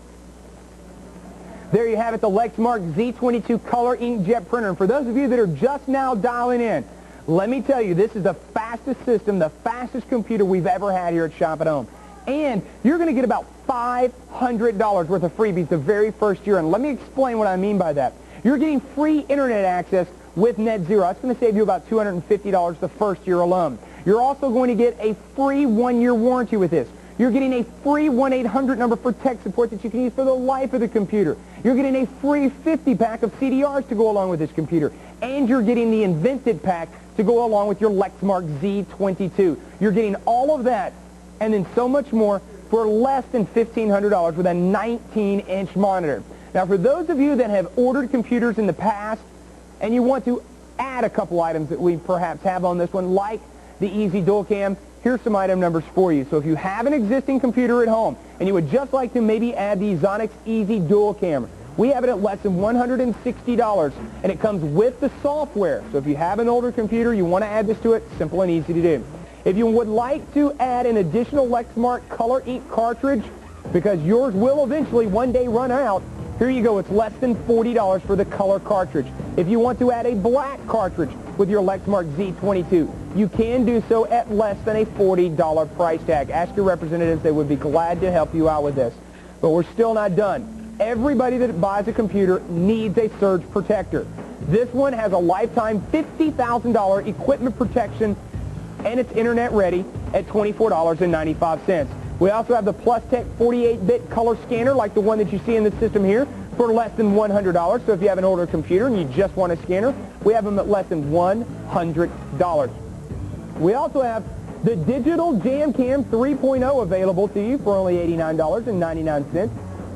There you have it, the Lexmark Z22 color inkjet printer. And for those of you that are just now dialing in, let me tell you, this is the fastest system, the fastest computer we've ever had here at Shop at Home. And you're going to get about $500 worth of freebies the very first year. And let me explain what I mean by that. You're getting free internet access with NetZero. That's going to save you about $250 the first year alone. You're also going to get a free 1-year warranty with this. You're getting a free 1-800 number for tech support that you can use for the life of the computer. You're getting a free 50-pack of CDRs to go along with this computer. And you're getting the Invented pack to go along with your Lexmark Z22. You're getting all of that and then so much more for less than $1,500 with a 19-inch monitor. Now, for those of you that have ordered computers in the past and you want to add a couple items that we perhaps have on this one, like the Easy Dual Cam, here's some item numbers for you. So if you have an existing computer at home and you would just like to maybe add the Zonix Easy Dual Camera, we have it at less than $160, and it comes with the software. So if you have an older computer, you want to add this to it, simple and easy to do. If you would like to add an additional Lexmark color ink cartridge, because yours will eventually one day run out, here you go. It's less than $40 for the color cartridge. If you want to add a black cartridge, with your Lexmark Z22. You can do so at less than a $40 price tag. Ask your representatives. They would be glad to help you out with this. But we're still not done. Everybody that buys a computer needs a surge protector. This one has a lifetime $50,000 equipment protection, and it's internet ready at $24.95. We also have the PlusTech 48-bit color scanner like the one that you see in the system here for less than $100. So if you have an older computer and you just want a scanner, we have them at less than $100. We also have the digital JamCam 3.0 available to you for only $89.99.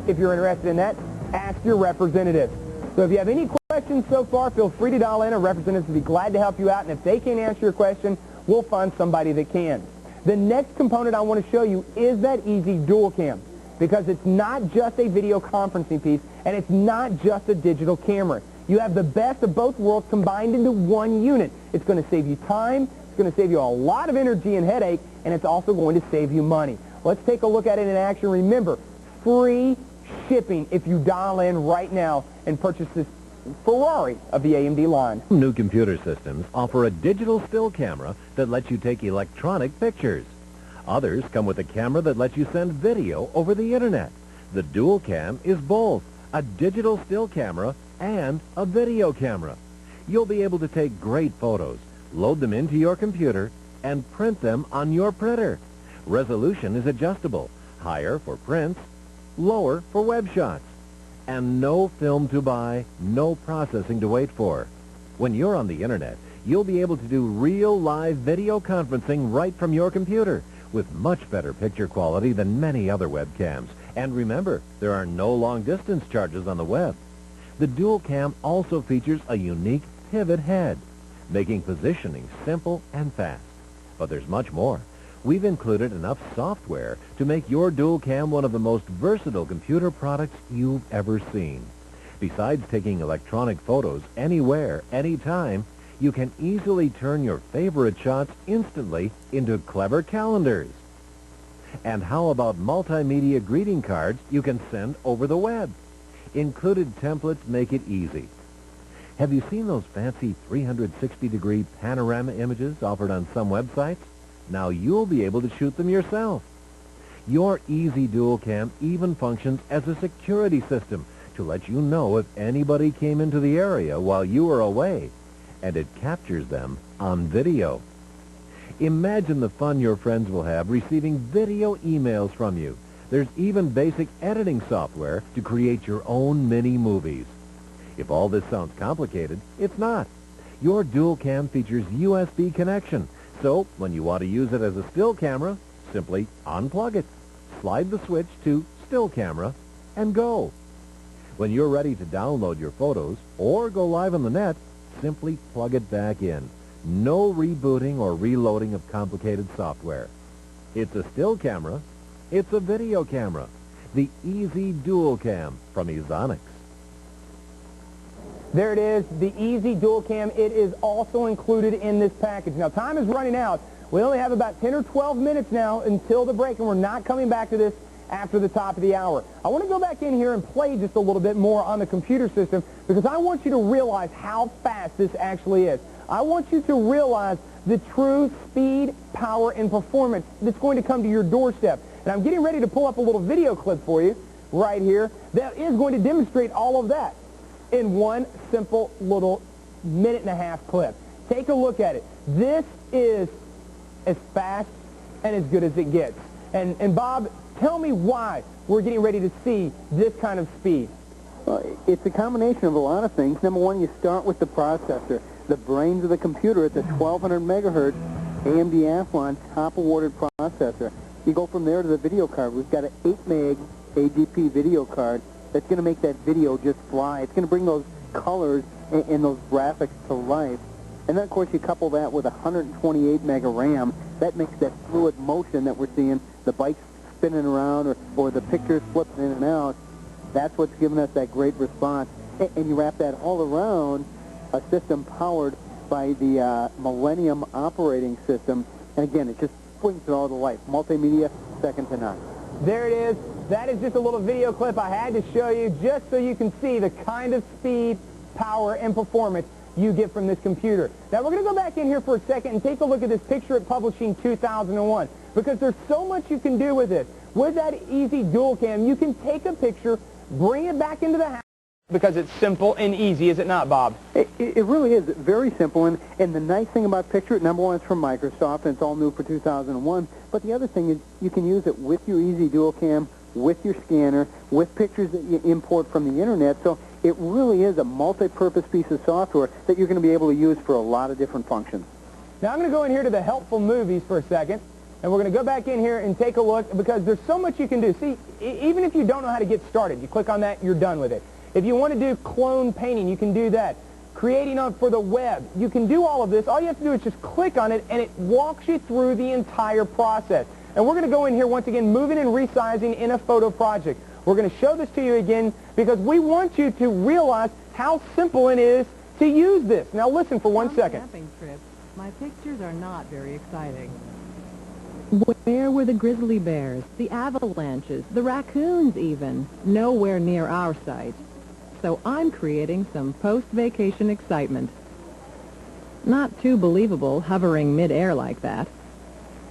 If you're interested in that, ask your representative. So if you have any questions so far, feel free to dial in. A representative will be glad to help you out. And if they can't answer your question, we'll find somebody that can. The next component I want to show you is that Easy Dual Cam, because it's not just a video conferencing piece, and it's not just a digital camera. You have the best of both worlds combined into one unit. It's going to save you time, it's going to save you a lot of energy and headache, and it's also going to save you money. Let's take a look at it in action. Remember, free shipping if you dial in right now and purchase this Ferrari of the AMD line. New computer systems offer a digital still camera that lets you take electronic pictures. Others come with a camera that lets you send video over the internet. The Dual Cam is both a digital still camera and a video camera. You'll be able to take great photos, load them into your computer, and print them on your printer. Resolution is adjustable, higher for prints, lower for web shots. And no film to buy, no processing to wait for. When you're on the internet, you'll be able to do real live video conferencing right from your computer with much better picture quality than many other webcams. And remember, there are no long-distance charges on the web. The Dual Cam also features a unique pivot head, making positioning simple and fast. But there's much more. We've included enough software to make your Dual Cam one of the most versatile computer products you've ever seen. Besides taking electronic photos anywhere, anytime, you can easily turn your favorite shots instantly into clever calendars. And how about multimedia greeting cards you can send over the web? Included templates make it easy. Have you seen those fancy 360-degree panorama images offered on some websites? Now you'll be able to shoot them yourself. Your Easy Dual Cam even functions as a security system to let you know if anybody came into the area while you were away, and it captures them on video. Imagine the fun your friends will have receiving video emails from you. There's even basic editing software to create your own mini movies. If all this sounds complicated, it's not. Your Dual Cam features USB connection. So, when you want to use it as a still camera, simply unplug it, slide the switch to still camera, and go. When you're ready to download your photos or go live on the net, simply plug it back in. No rebooting or reloading of complicated software. It's a still camera. It's a video camera. The Easy Dual Cam from Exonix. There it is, the Easy Dual Cam. It is also included in this package. Now, time is running out. We only have about 10 or 12 minutes now until the break, and we're not coming back to this after the top of the hour. I want to go back in here and play just a little bit more on the computer system because I want you to realize how fast this actually is. I want you to realize the true speed, power, and performance that's going to come to your doorstep. And I'm getting ready to pull up a little video clip for you right here that is going to demonstrate all of that in one simple little minute-and-a-half clip. Take a look at it. This is as fast and as good as it gets. And Bob, tell me why we're getting ready to see this kind of speed. Well, it's a combination of a lot of things. Number one, you start with the processor, the brains of the computer. It's a 1200 megahertz AMD Athlon top-awarded processor. You go from there to the video card. We've got an 8 meg AGP video card that's going to make that video just fly. It's going to bring those colors and those graphics to life. And then, of course, you couple that with 128 meg of RAM. That makes that fluid motion that we're seeing, the bikes spinning around or the pictures flipping in and out. That's what's giving us that great response. And you wrap that all around a system powered by the Millennium operating system. And again, it just brings it all to life. Multimedia, second to none. There it is. That is just a little video clip I had to show you just so you can see the kind of speed, power, and performance you get from this computer. Now we're going to go back in here for a second and take a look at this Picture It Publishing 2001, because there's so much you can do with this. With that easy dual cam, you can take a picture, bring it back into the house, because it's simple and easy, is it not, Bob? It really is very simple, and the nice thing about Picture It, number one, it's from Microsoft, and it's all new for 2001, but the other thing is you can use it with your easy dual cam, with your scanner, with pictures that you import from the internet, so it really is a multi-purpose piece of software that you're going to be able to use for a lot of different functions. Now I'm going to go in here to the helpful movies for a second, and we're going to go back in here and take a look, because there's so much you can do. See, even if you don't know how to get started, you click on that, you're done with it. If you want to do clone painting, you can do that. Creating for the web, you can do all of this. All you have to do is just click on it, and it walks you through the entire process. And we're going to go in here once again, moving and resizing in a photo project. We're going to show this to you again because we want you to realize how simple it is to use this. Now listen for 1 second. Camping trips, my pictures are not very exciting. Where were the grizzly bears, the avalanches, the raccoons even? Nowhere near our site. So I'm creating some post-vacation excitement. Not too believable hovering mid-air like that.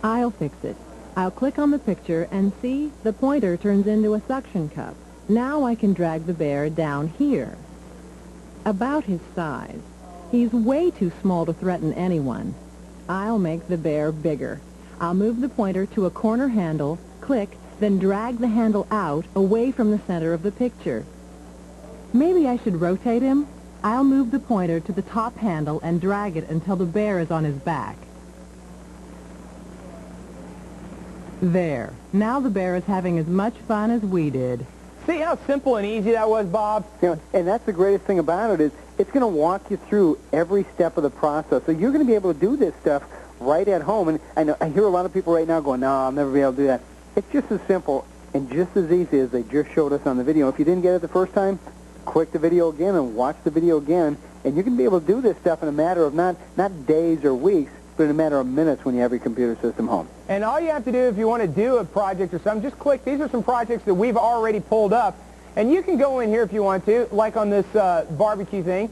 I'll fix it. I'll click on the picture and see the pointer turns into a suction cup. Now I can drag the bear down here. About his size. He's way too small to threaten anyone. I'll make the bear bigger. I'll move the pointer to a corner handle, click, then drag the handle out away from the center of the picture. Maybe I should rotate him? I'll move the pointer to the top handle and drag it until the bear is on his back. There. Now the bear is having as much fun as we did. See how simple and easy that was, Bob? You know, and that's the greatest thing about it is it's going to walk you through every step of the process. So you're going to be able to do this stuff right at home. And I hear a lot of people right now going, no, I'll never be able to do that. It's just as simple and just as easy as they just showed us on the video. If you didn't get it the first time, click the video again and watch the video again. And you're going to be able to do this stuff in a matter of not days or weeks, but in a matter of minutes when you have your computer system home. And all you have to do if you want to do a project or something, just click. These are some projects that we've already pulled up. And you can go in here if you want to, like on this barbecue thing.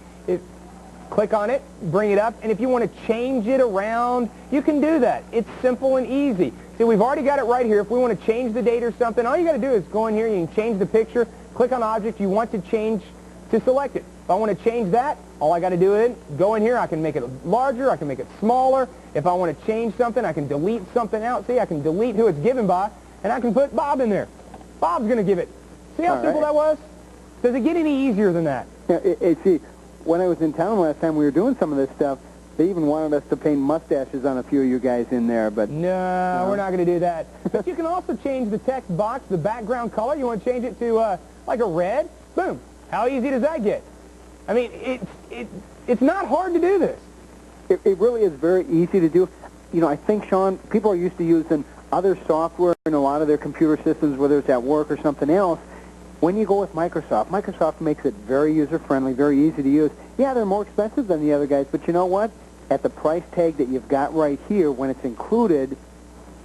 Click on it, bring it up, and if you want to change it around, you can do that. It's simple and easy. See, we've already got it right here. If we want to change the date or something, all you got to do is go in here, you can change the picture, click on object you want to change to select it. If I want to change that, all I got to do is go in here, I can make it larger, I can make it smaller. If I want to change something, I can delete something out. See, I can delete who it's given by, and I can put Bob in there. Bob's going to give it. See how simple that was? Does it get any easier than that? Yeah, see, when I was in town last time we were doing some of this stuff, they even wanted us to paint mustaches on a few of you guys in there, but... No, we're not going to do that. But you can also change the text box, the background color. You want to change it to, like a red? Boom. How easy does that get? I mean, it's not hard to do this. It really is very easy to do. You know, I think, Shawn, people are used to using other software in a lot of their computer systems, whether it's at work or something else. When you go with Microsoft, Microsoft makes it very user-friendly, very easy to use. Yeah, they're more expensive than the other guys, but you know what? At the price tag that you've got right here, when it's included,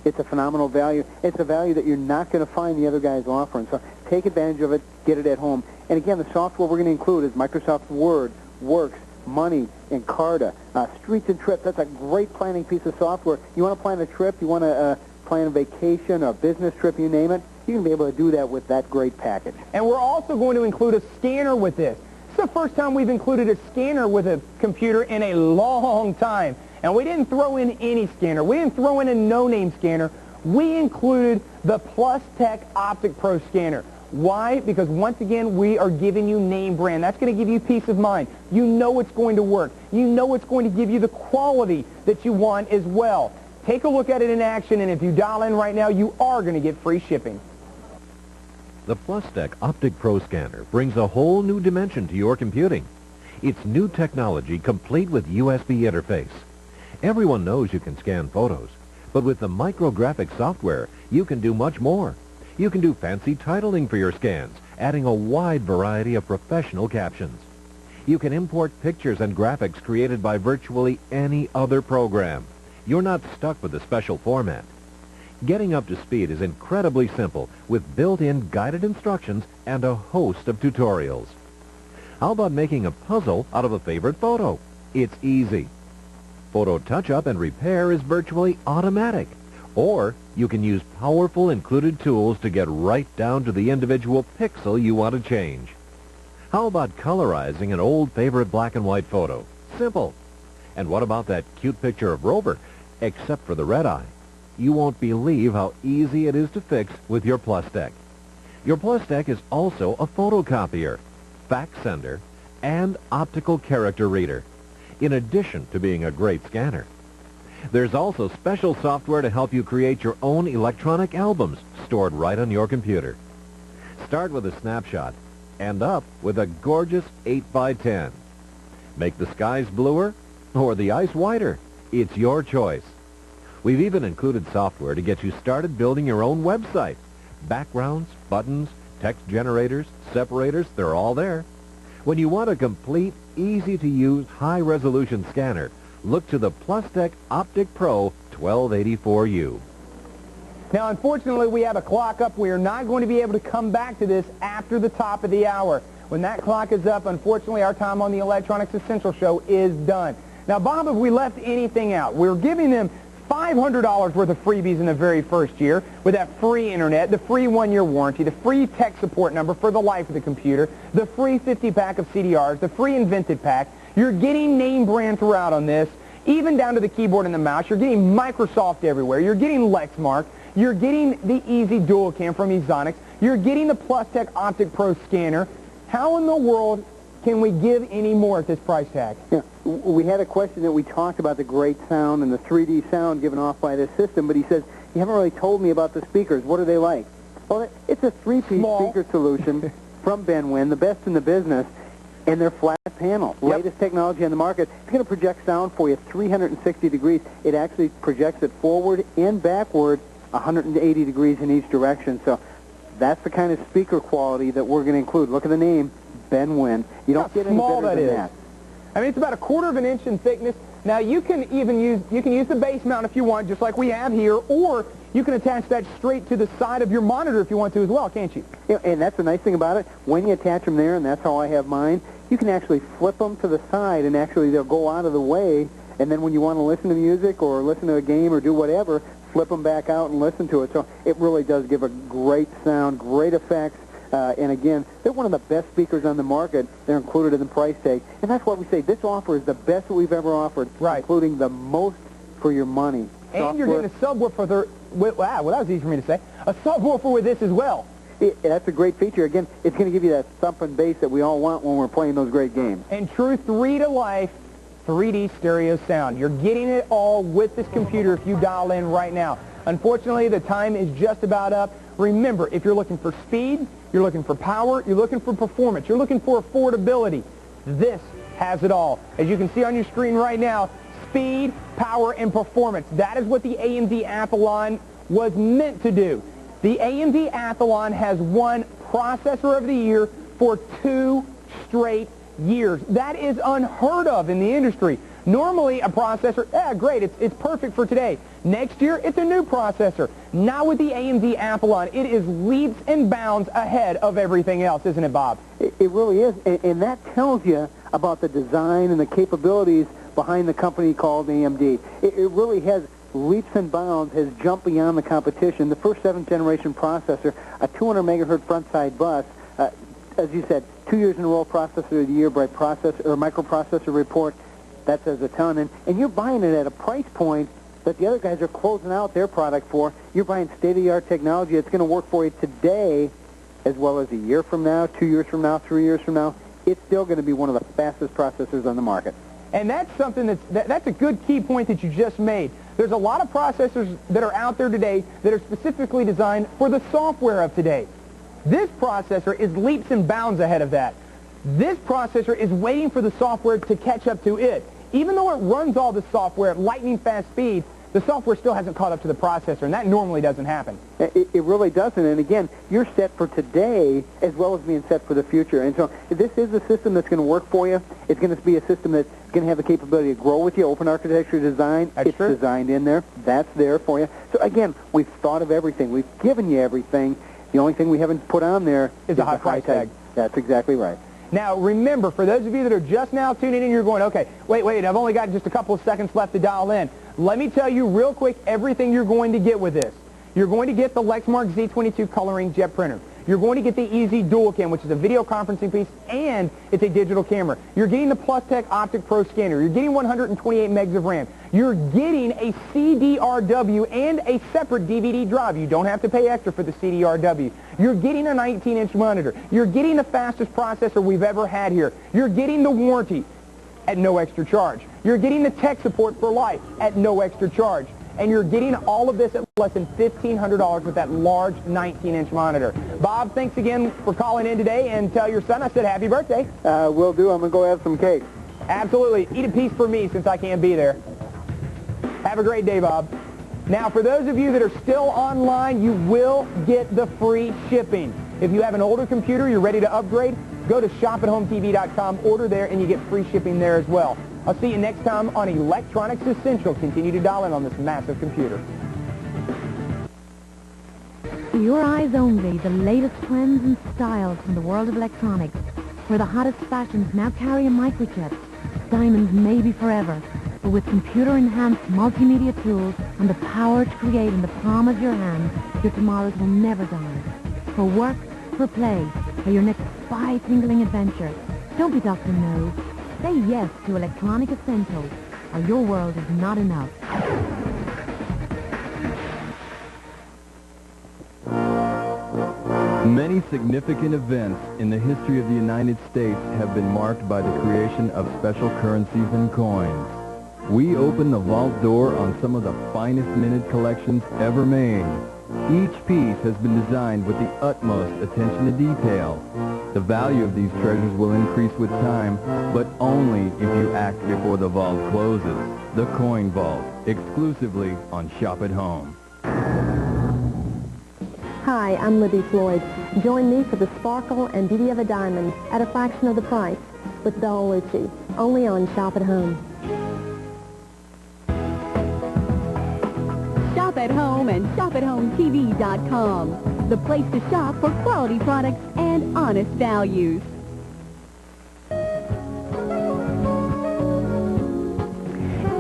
it's a phenomenal value. It's a value that you're not going to find the other guys offering. So take advantage of it, get it at home. And again, the software we're going to include is Microsoft Word, Works, Money, Encarta, Streets and Trips. That's a great planning piece of software. You want to plan a trip, you want to plan a vacation, a business trip, you name it, you're going to be able to do that with that great package. And we're also going to include a scanner with this. It's the first time we've included a scanner with a computer in a long time. And we didn't throw in any scanner. We didn't throw in a no-name scanner. We included the Plus Tech Optic Pro scanner. Why? Because once again, we are giving you name brand. That's going to give you peace of mind. You know it's going to work. You know it's going to give you the quality that you want as well. Take a look at it in action, and if you dial in right now, you are going to get free shipping. The PlusTech Optic Pro Scanner brings a whole new dimension to your computing. It's new technology complete with USB interface. Everyone knows you can scan photos, but with the micrographic software, you can do much more. You can do fancy titling for your scans, adding a wide variety of professional captions. You can import pictures and graphics created by virtually any other program. You're not stuck with a special format. Getting up to speed is incredibly simple with built-in guided instructions and a host of tutorials. How about making a puzzle out of a favorite photo? It's easy. Photo touch-up and repair is virtually automatic. Or you can use powerful included tools to get right down to the individual pixel you want to change. How about colorizing an old favorite black and white photo? Simple. And what about that cute picture of Rover? Except for the red eye. You won't believe how easy it is to fix with your Plus Deck. Your Plus Deck is also a photocopier, fax sender, and optical character reader, in addition to being a great scanner. There's also special software to help you create your own electronic albums stored right on your computer. Start with a snapshot, end up with a gorgeous 8x10. Make the skies bluer or the ice whiter. It's your choice. We've even included software to get you started building your own website. Backgrounds, buttons, text generators, separators, they're all there. When you want a complete, easy-to-use, high-resolution scanner, look to the Plus Deck Optic Pro 1284U. Now, unfortunately, we have a clock up. We are not going to be able to come back to this after the top of the hour. When that clock is up, unfortunately, our time on the Electronics Essential Show is done. Now, Bob, if we left anything out, we're giving them $500 worth of freebies in the very first year with that free internet, the free 1-year warranty, the free tech support number for the life of the computer, the free 50-pack of CDRs, the free Invented pack. You're getting name brand throughout on this, even down to the keyboard and the mouse. You're getting Microsoft everywhere. You're getting Lexmark. You're getting the Easy Dual Cam from Exonics. You're getting the Plus Tech Optic Pro scanner. How in the world can we give any more at this price tag? Yeah, we had a question that we talked about the great sound and the 3D sound given off by this system, but he says, you haven't really told me about the speakers. What are they like? Well, it's a three-piece speaker solution from Benwin, the best in the business, and they're flat panel. Yep. Latest technology on the market. It's going to project sound for you 360 degrees. It actually projects it forward and backward 180 degrees in each direction. So that's the kind of speaker quality that we're going to include. Look at the name, Benwin. You don't get any better than that. I mean, it's about 1/4 of an inch in thickness. Now, you can even use the base mount if you want, just like we have here, or you can attach that straight to the side of your monitor if you want to as well, can't you? Yeah, and that's the nice thing about it. When you attach them there, and that's how I have mine, you can actually flip them to the side, and actually they'll go out of the way, and then when you want to listen to music or listen to a game or do whatever, flip them back out and listen to it. So it really does give a great sound, great effects. And again, they're one of the best speakers on the market. They're included in the price tag. And that's why we say this offer is the best that we've ever offered, including the most for your money. And you're getting a subwoofer well, that was easy for me to say. A subwoofer with this as well. That's a great feature. Again, it's going to give you that thumping bass that we all want when we're playing those great games. And true 3-to-life 3D stereo sound. You're getting it all with this computer if you dial in right now. Unfortunately, the time is just about up. Remember, if you're looking for speed, you're looking for power, you're looking for performance, you're looking for affordability, this has it all. As you can see on your screen right now, speed, power, and performance. That is what the AMD Athlon was meant to do. The AMD Athlon has won Processor of the Year for 2 straight years. That is unheard of in the industry. Normally, a processor, great, it's perfect for today. Next year, it's a new processor. Now with the AMD Athlon, it is leaps and bounds ahead of everything else, isn't it, Bob? It really is, and that tells you about the design and the capabilities behind the company called AMD. It really has leaps and bounds, has jumped beyond the competition. The first 7th generation processor, a 200 megahertz front-side bus, as you said, 2 years in a row Processor of the Year by Microprocessor Report. That says a ton, and you're buying it at a price point that the other guys are closing out their product for. You're buying state-of-the-art technology that's going to work for you today as well as a year from now, 2 years from now, 3 years from now. It's still going to be one of the fastest processors on the market. And that's something that's a good key point that you just made. There's a lot of processors that are out there today that are specifically designed for the software of today. This processor is leaps and bounds ahead of that. This processor is waiting for the software to catch up to it. Even though it runs all the software at lightning-fast speed, the software still hasn't caught up to the processor, and that normally doesn't happen. It really doesn't, and again, you're set for today as well as being set for the future. And so this is a system that's going to work for you. It's going to be a system that's going to have the capability to grow with you, open architecture design. It's designed in there. That's there for you. So again, we've thought of everything. We've given you everything. The only thing we haven't put on there is a high price tag. That's exactly right. Now, remember, for those of you that are just now tuning in, you're going, okay, wait, I've only got just a couple of seconds left to dial in. Let me tell you real quick everything you're going to get with this. You're going to get the Lexmark Z22 coloring jet printer. You're going to get the Easy Dual Cam, which is a video conferencing piece, and it's a digital camera. You're getting the PlusTech Optic Pro scanner. You're getting 128 megs of RAM. You're getting a CDRW and a separate DVD drive. You don't have to pay extra for the CDRW. You're getting a 19-inch monitor. You're getting the fastest processor we've ever had here. You're getting the warranty at no extra charge. You're getting the tech support for life at no extra charge. And you're getting all of this at less than $1,500 with that large 19-inch monitor. Bob, thanks again for calling in today, and tell your son I said happy birthday. Will do. I'm going to go have some cake. Absolutely. Eat a piece for me since I can't be there. Have a great day, Bob. Now, for those of you that are still online, you will get the free shipping. If you have an older computer, you're ready to upgrade, go to shop@hometv.com, order there, and you get free shipping there as well. I'll see you next time on Electronics Essential. Continue to dial in on this massive computer. For your eyes only, the latest trends and styles from the world of electronics, where the hottest fashions now carry a microchip. Diamonds may be forever, but with computer-enhanced multimedia tools and the power to create in the palm of your hand, your tomorrows will never die. For work, for play, or your next spine-tingling adventure, don't be Dr. No. Say yes to Electronic Essentials, or your world is not enough. Many significant events in the history of the United States have been marked by the creation of special currencies and coins. We open the vault door on some of the finest minted collections ever made. Each piece has been designed with the utmost attention to detail. The value of these treasures will increase with time, but only if you act before the vault closes. The Coin Vault, exclusively on Shop at Home. Hi, I'm Libby Floyd. Join me for the sparkle and beauty of a diamond at a fraction of the price with Belle Lucci, only on Shop at Home. Shop at Home and shop@hometv.com. The place to shop for quality products and honest values.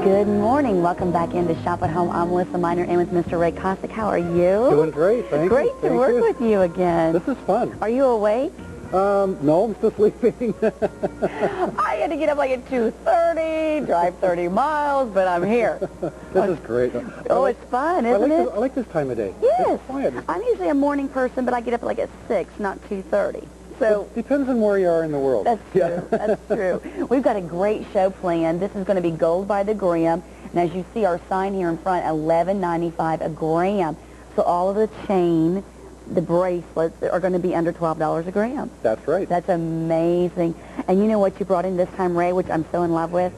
Good morning. Welcome back into Shop at Home. I'm Melissa Miner and with Mr. Ray Cossack. How are you? Doing great, thank you. Great to work with you again. This is fun. Are you awake? No, I'm still sleeping. I had to get up like at 2:30, drive 30 miles, but I'm here. This is great. Oh, it's fun, isn't it? I like this time of day. Yes. It's quiet. I'm usually a morning person, but I get up like at 6, not 2:30. So it depends on where you are in the world. That's true. That's true. We've got a great show planned. This is going to be gold by the gram, and as you see our sign here in front, $11.95 a gram. So all of the chain, the bracelets are going to be under $12 a gram. That's right. That's amazing. And you know what you brought in this time, Ray, which I'm so in love with?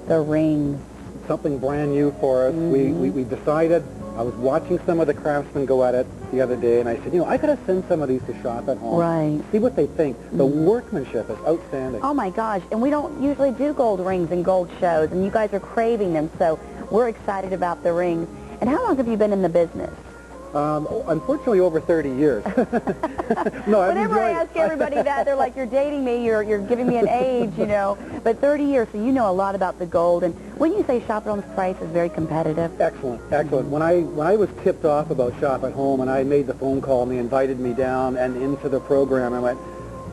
The rings. Something brand new for us. Mm-hmm. We decided, I was watching some of the craftsmen go at it the other day, and I said, I got to send some of these to Shop at Home. Right. See what they think. The workmanship is outstanding. Oh, my gosh. And we don't usually do gold rings and gold shows, and you guys are craving them, so we're excited about the rings. And how long have you been in the business? Unfortunately, over 30 years. No, Whenever I ask everybody that, they're like, you're dating me, you're giving me an age, But 30 years, so you know a lot about the gold. And when you say Shop at Home's price is very competitive. Excellent, excellent. When I was tipped off about Shop at Home and I made the phone call and they invited me down and into the program, I went,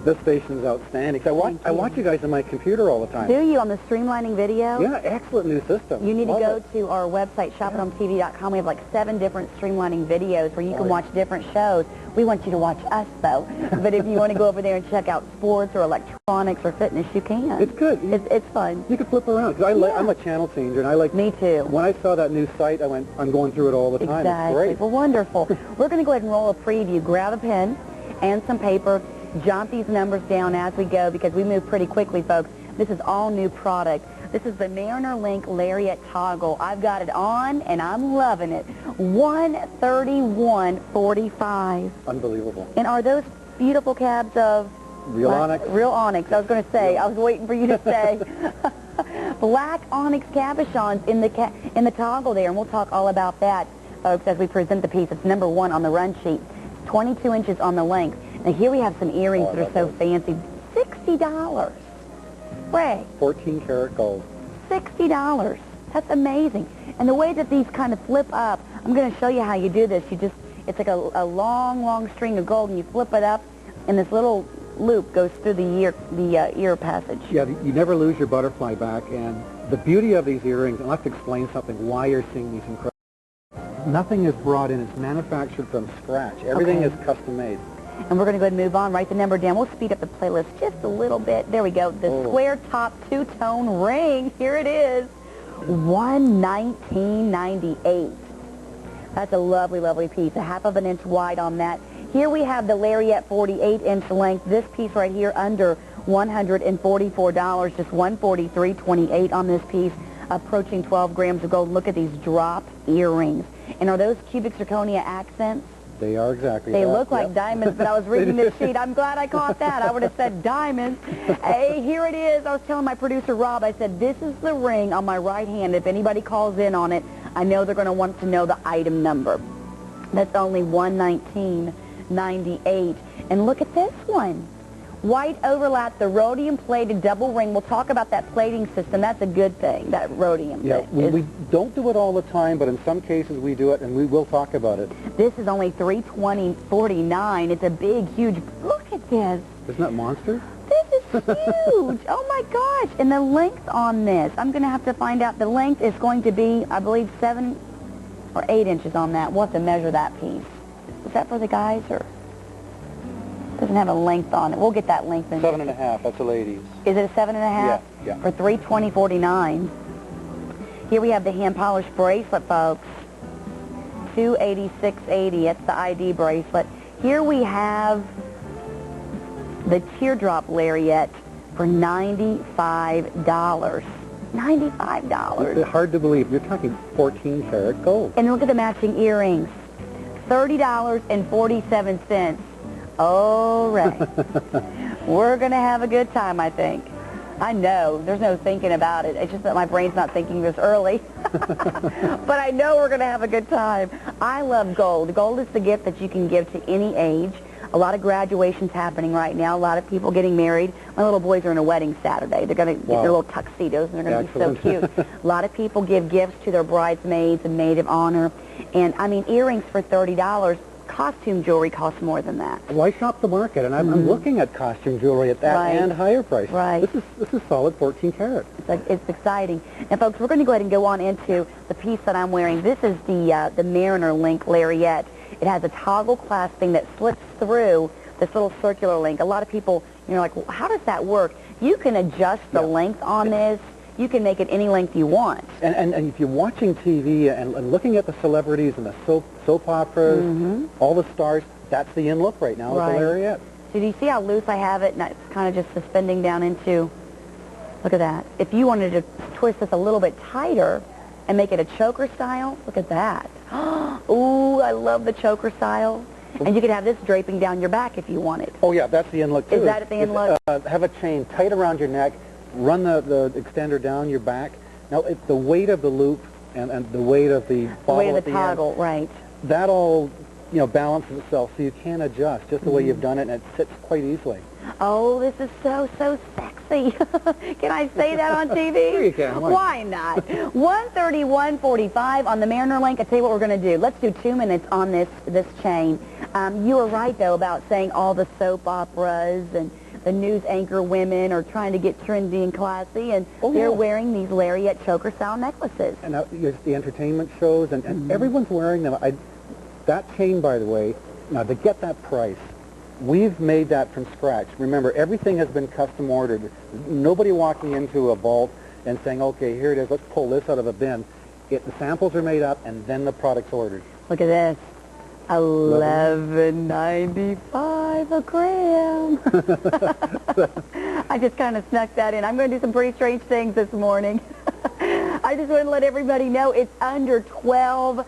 this station is outstanding. I watch you guys on my computer all the time. Do you, on the streamlining video? Yeah, excellent new system. You need to go to our website, shop@hometv.com. We have like 7 different streamlining videos where you can watch different shows. We want you to watch us, though. But if you want to go over there and check out sports or electronics or fitness, you can. It's good. It's fun. You can flip around. Because I'm a channel changer, and I like... Me too. When I saw that new site, I went, I'm going through it all the time. Exactly. It's great. Well, wonderful. We're going to go ahead and roll a preview. Grab a pen and some paper. Jot these numbers down as we go because we move pretty quickly, folks. This is all new product. This is the Mariner Link Lariat Toggle. I've got it on, and I'm loving it. $131.45. Unbelievable. And are those beautiful cabs of... Real onyx? Real onyx. I was going to say. I was waiting for you to say. Black onyx cabochons in the toggle there, and we'll talk all about that, folks, as we present the piece. It's number 1 on the run sheet. 22 inches on the length. Now here we have some earrings that are so fancy. $60. Ray. 14 karat gold. $60. That's amazing. And the way that these kind of flip up, I'm going to show you how you do this. It's like a long, long string of gold, and you flip it up, and this little loop goes through the ear passage. Yeah, you never lose your butterfly back, and the beauty of these earrings, I'll have to explain something, why you're seeing these incredible. Nothing is brought in. It's manufactured from scratch. Everything is custom made. And we're going to go ahead and move on. Write the number down. We'll speed up the playlist just a little bit. There we go. The square top two-tone ring. Here it is. $119.98. That's a lovely, lovely piece. A half of an inch wide on that. Here we have the Lariat 48-inch length. This piece right here under $144. Just $143.28 on this piece. Approaching 12 grams of gold. Look at these drop earrings. And are those cubic zirconia accents? They are exactly They look like diamonds, but I was reading this sheet. I'm glad I caught that. I would have said diamonds. Hey, here it is. I was telling my producer, Rob, I said, this is the ring on my right hand. If anybody calls in on it, I know they're going to want to know the item number. That's only $119.98. And look at this one. White overlap, the rhodium-plated double ring. We'll talk about that plating system. That's a good thing, that rhodium. Yeah, we don't do it all the time, but in some cases we do it, and we will talk about it. This is only $320.49. It's a big, huge... Look at this. Isn't that monster? This is huge. Oh, my gosh. And the length on this, I'm going to have to find out. The length is going to be, I believe, 7 or 8 inches on that. We'll have to measure that piece. Is that for the guys, or... Doesn't have a length on it. We'll get that length in. 7.5. That's a ladies. Is it a 7.5? Yeah. For $320.49. Here we have the hand polished bracelet, folks. $286.80. It's the ID bracelet. Here we have the teardrop lariat for $95. $95. It's hard to believe. You're talking 14 karat gold. And look at the matching earrings. $30.47. All right. We're going to have a good time, I think. I know. There's no thinking about it. It's just that my brain's not thinking this early. But I know we're going to have a good time. I love gold. Gold is the gift that you can give to any age. A lot of graduations happening right now. A lot of people getting married. My little boys are in a wedding Saturday. They're going to get their little tuxedos, and they're going to be so cute. A lot of people give gifts to their bridesmaids and maid of honor. And, I mean, earrings for $30. Costume jewelry costs more than that. Well, I shop the market, and I'm looking at costume jewelry at that and higher price. Right. This is solid 14 karat. It's exciting. And folks, we're going to go ahead and go on into the piece that I'm wearing. This is the Mariner Link Lariat. It has a toggle clasping that slips through this little circular link. A lot of people, you're like, well, how does that work? You can adjust the length on this. You can make it any length you want. And if you're watching TV and looking at the celebrities and the soap operas, all the stars, that's the in look right now with the lariat. So do you see how loose I have it? And it's kind of just suspending down into, look at that. If you wanted to twist this a little bit tighter and make it a choker style, look at that. Ooh, I love the choker style. And you could have this draping down your back if you wanted. Oh, yeah, that's the in look, too. Is that the in look? Have a chain tight around your neck. Run the extender down your back. Now, it's the weight of the loop and the weight of the bottle weight of at the the toggle, end, right. that all, balances itself, so you can adjust just the way you've done it, and it sits quite easily. Oh, this is so sexy. Can I say that on TV? Sure you can. Why not? 131.45 on the Mariner Link. I tell you what we're going to do. Let's do 2 minutes on this chain. You were right, though, about saying all the soap operas and the news anchor women are trying to get trendy and classy, and they're wearing these lariat choker-style necklaces. And the entertainment shows, and everyone's wearing them. That chain, by the way, now to get that price, we've made that from scratch. Remember, everything has been custom ordered. Nobody walking into a vault and saying, okay, here it is, let's pull this out of a bin. The samples are made up, and then the product's ordered. Look at this. $11.95 a gram. I just kind of snuck that in. I'm going to do some pretty strange things this morning. I just want to let everybody know it's under $12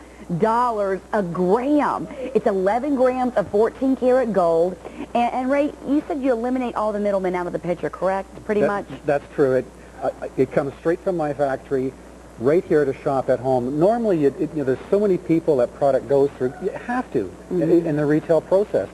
a gram. It's 11 grams of 14 karat gold. And Ray, you said you eliminate all the middlemen out of the picture, correct? Pretty much? That's true. It comes straight from my factory, right here to shop at home. Normally, there's so many people that product goes through. You have to in the retail process.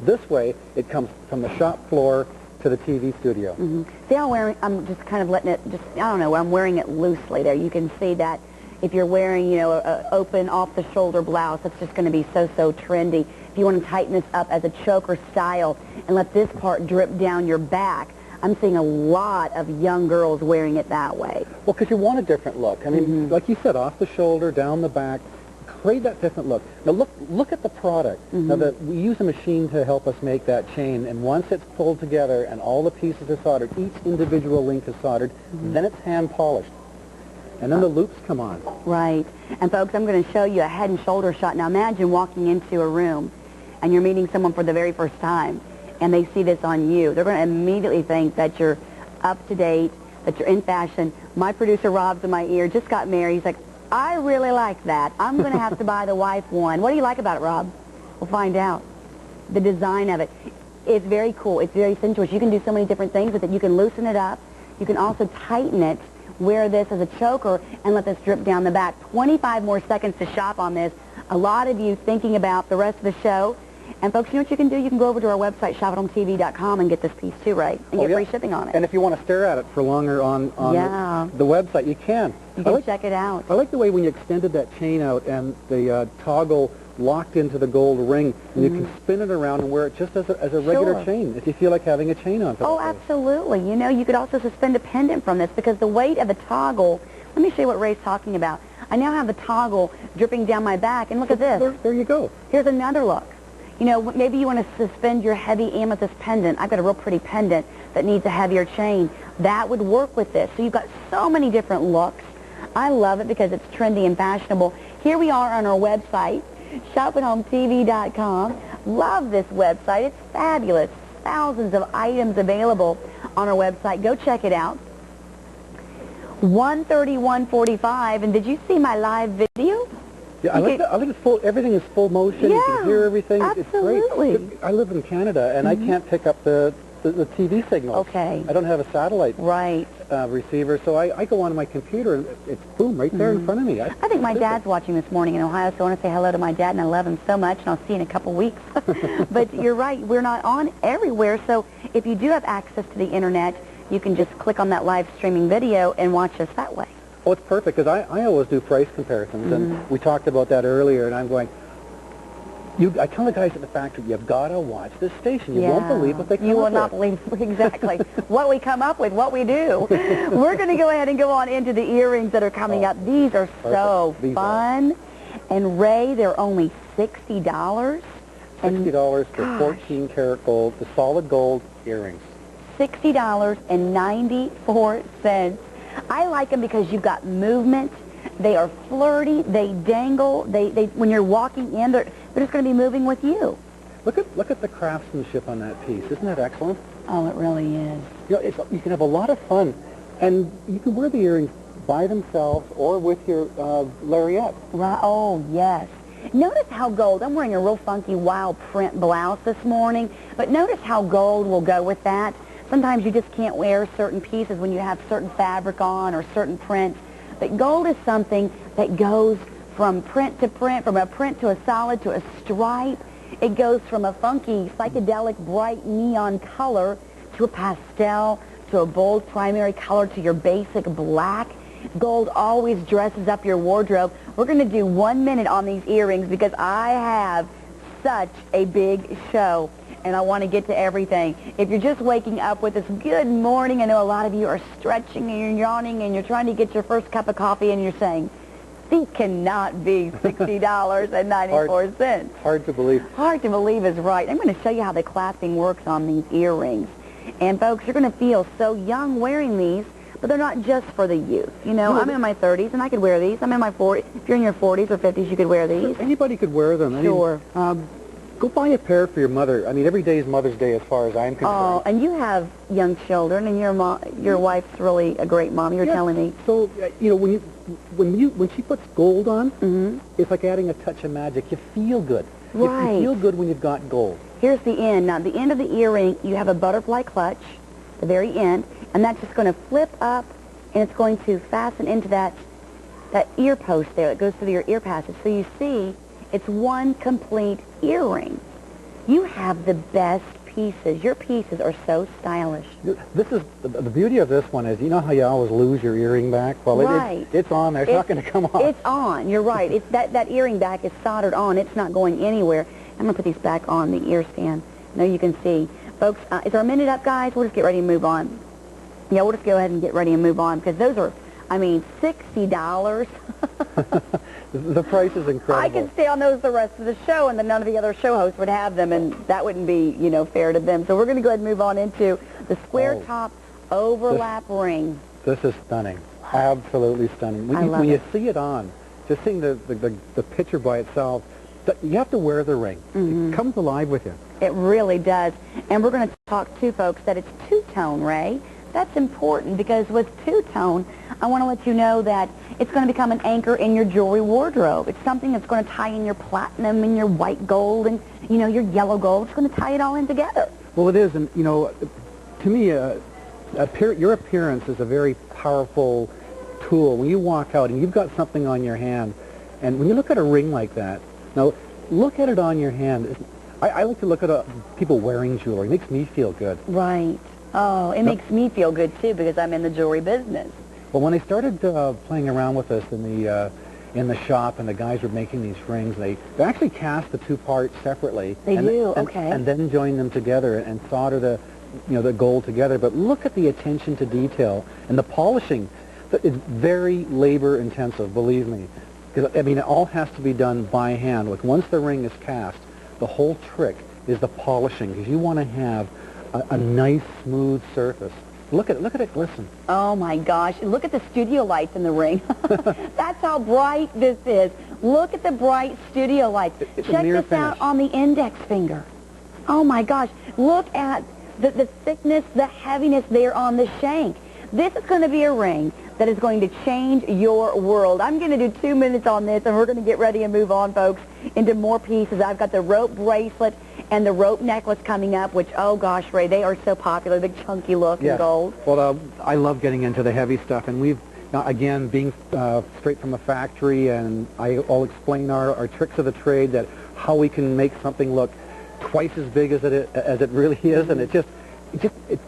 This way, it comes from the shop floor to the TV studio. See how I'm just kind of letting it, I don't know, I'm wearing it loosely there. You can see that if you're wearing, you know, an open off-the-shoulder blouse, that's just going to be so trendy. If you want to tighten this up as a choker style and let this part drip down your back, I'm seeing a lot of young girls wearing it that way. Well, because you want a different look. I mean, like you said, off the shoulder, down the back, create that different look. Now look at the product. Now we use a machine to help us make that chain, and once it's pulled together and all the pieces are soldered, each individual link is soldered, then it's hand polished. And then the loops come on. Right. And folks, I'm going to show you a head and shoulder shot. Now imagine walking into a room and you're meeting someone for the very first time and they see this on you. They're going to immediately think that you're up to date, that you're in fashion. My producer, Rob's in my ear, just got married. He's like, I really like that. I'm going to have to buy the wife one. What do you like about it, Rob? We'll find out. The design of it. It's very cool. It's very sensuous. You can do so many different things with it. You can loosen it up. You can also tighten it. Wear this as a choker and let this drip down the back. 25 more seconds to shop on this. A lot of you thinking about the rest of the show. And folks, you know what you can do? You can go over to our website, shopathometv.com, and get this piece too, right? And get free shipping on it. And if you want to stare at it for longer on the website, you can. You can check it out. I like the way when you extended that chain out and the toggle locked into the gold ring, and you can spin it around and wear it just as a regular chain, if you feel like having a chain on top. Oh, absolutely. You know, you could also suspend a pendant from this because the weight of the toggle, let me show you what Ray's talking about. I now have the toggle dripping down my back, and look at this. There you go. Here's another look. You know, maybe you want to suspend your heavy amethyst pendant. I've got a real pretty pendant that needs a heavier chain. That would work with this. So you've got so many different looks. I love it because it's trendy and fashionable. Here we are on our website, shopathometv.com. Love this website. It's fabulous. Thousands of items available on our website. Go check it out. 131.45. And did you see my live video? Yeah, I like it's full. Everything is full motion. You can hear everything. Absolutely. It's great. I live in Canada, and I can't pick up the TV signals. Okay. I don't have a satellite receiver, so I go on my computer, and it's boom, right there in front of me. I think my dad's watching this morning in Ohio, so I want to say hello to my dad, and I love him so much, and I'll see you in a couple weeks. But you're right, we're not on everywhere, so if you do have access to the Internet, you can just click on that live streaming video and watch us that way. Oh, it's perfect, because I always do price comparisons, and we talked about that earlier, and I'm going, I tell the guys at the factory, you've got to watch this station. You won't believe what they come up with. You will not believe exactly what we come up with, what we do. We're going to go ahead and go on into the earrings that are coming up. These are so fun. And Ray, they're only $60. $60 for 14-karat gold, the solid gold earrings. $60.94. I like them because you've got movement. They are flirty. They dangle. They when you're walking in, they're just going to be moving with you. Look at the craftsmanship on that piece. Isn't that excellent? Oh, it really is. You know, you can have a lot of fun, and you can wear the earrings by themselves or with your lariat. Right. Oh, yes. Notice how gold, I'm wearing a real funky wild print blouse this morning, but notice how gold will go with that. Sometimes you just can't wear certain pieces when you have certain fabric on or certain print. But gold is something that goes from print to print, from a print to a solid to a stripe. It goes from a funky, psychedelic, bright neon color to a pastel, to a bold primary color, to your basic black. Gold always dresses up your wardrobe. We're going to do 1 minute on these earrings because I have such a big show, and I want to get to everything. If you're just waking up with this good morning, I know a lot of you are stretching and you're yawning and you're trying to get your first cup of coffee and you're saying, these cannot be $60.94. Hard to believe. Hard to believe is right. I'm going to show you how the clasping works on these earrings. And folks, you're going to feel so young wearing these, but they're not just for the youth. You know, I'm in my 30s and I could wear these. I'm in my 40s. If you're in your 40s or 50s, you could wear these. Anybody could wear them. Sure. I mean, go buy a pair for your mother. I mean, every day is Mother's Day as far as I'm concerned. Oh, and you have young children, and your wife's really a great mom. You're telling me. So, you know, when she puts gold on, it's like adding a touch of magic. You feel good. Right. You feel good when you've got gold. Here's the end. Now, the end of the earring, you have a butterfly clutch, the very end, and that's just going to flip up, and it's going to fasten into that ear post there that goes through your ear passage. So you see, it's one complete earring. You have the best pieces. Your pieces are so stylish. This is the beauty of this one is, you know how you always lose your earring back? Well, Right. it's on there. It's not going to come off. It's on. You're right. It's that earring back is soldered on. It's not going anywhere. I'm going to put these back on the ear stand. Now you can see. Folks, is our minute up, guys? We'll just get ready and move on. Yeah, we'll just go ahead and get ready and move on because those are, I mean, $60. The price is incredible. I could stay on those the rest of the show, and then none of the other show hosts would have them, and that wouldn't be, you know, fair to them. So we're going to go ahead and move on into the square top overlap ring. This is stunning. Absolutely stunning. When you see it on, just seeing the picture by itself, you have to wear the ring. It comes alive with you. It really does. And we're going to talk to folks that it's two-tone, Ray. That's important because with two-tone, I want to let you know that it's going to become an anchor in your jewelry wardrobe. It's something that's going to tie in your platinum and your white gold and, you know, your yellow gold. It's going to tie it all in together. Well, it is. And, you know, to me, your appearance is a very powerful tool. When you walk out and you've got something on your hand, and when you look at a ring like that, now, look at it on your hand. I like to look at people wearing jewelry. It makes me feel good. Right. Oh, it makes me feel good, too, because I'm in the jewelry business. Well, when I started playing around with this in the shop, and the guys were making these rings, they actually cast the two parts separately. They do, okay. And then join them together and solder the gold together. But look at the attention to detail and the polishing. It's very labor-intensive, believe me. Because, I mean, it all has to be done by hand. Like, once the ring is cast, the whole trick is the polishing, because you want to have a nice, smooth surface. Look at it glisten. Oh, my gosh. Look at the studio lights in the ring. That's how bright this is. Look at the bright studio lights. Check this out on the index finger. Oh, my gosh. Look at the thickness, the heaviness there on the shank. This is going to be a ring that is going to change your world. I'm going to do 2 minutes on this, and we're going to get ready and move on, folks, into more pieces. I've got the rope bracelet and the rope necklace coming up, which, oh, gosh, Ray, they are so popular, the chunky look in gold. Well, I love getting into the heavy stuff, and we've, again, being straight from a factory, and I'll explain our tricks of the trade, that how we can make something look twice as big as it really is, and it's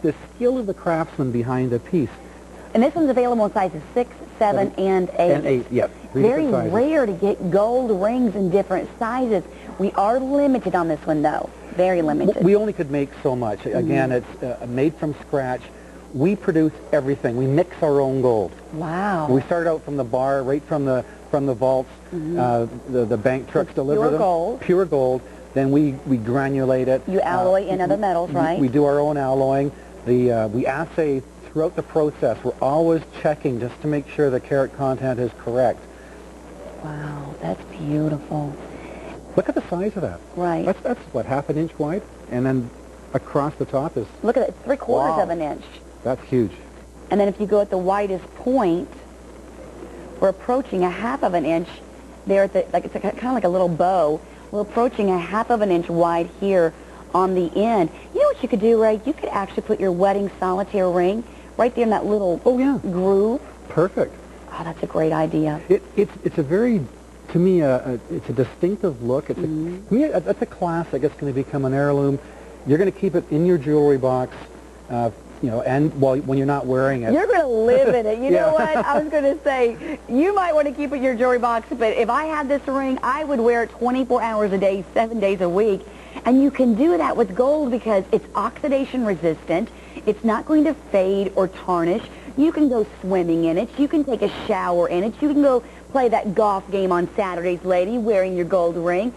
the skill of the craftsman behind the piece. And this one's available in sizes 6, 7, and 8. And 8, yep. Very rare to get gold rings in different sizes. We are limited on this one, though. Very limited. We only could make so much. Again, it's made from scratch. We produce everything. We mix our own gold. Wow. We start out from the bar, right from the vaults. The bank trucks deliver them. Pure gold. Pure gold. Then we granulate it. You alloy in other metals, right? We do our own alloying. We assay throughout the process. We're always checking just to make sure the carat content is correct. Wow, that's beautiful. Look at the size of that. Right. That's what, ½ an inch wide? And then across the top is... Look at it, 3/4 of an inch. That's huge. And then if you go at the widest point, we're approaching ½ of an inch there at the, like, it's kind of like a little bow. We're approaching ½ of an inch wide here on the end. You know what you could do, Ray? You could actually put your wedding solitaire ring right there in that little groove. Perfect. Oh, that's a great idea. It's a very, to me, it's a distinctive look. It's to me, that's a classic. It's going to become an heirloom. You're going to keep it in your jewelry box, you know, and when you're not wearing it. You're going to live in it. You know what? I was going to say, you might want to keep it in your jewelry box, but if I had this ring, I would wear it 24 hours a day, 7 days a week. And you can do that with gold because it's oxidation resistant. It's not going to fade or tarnish. You can go swimming in it. You can take a shower in it. You can go play that golf game on Saturdays, lady, wearing your gold ring.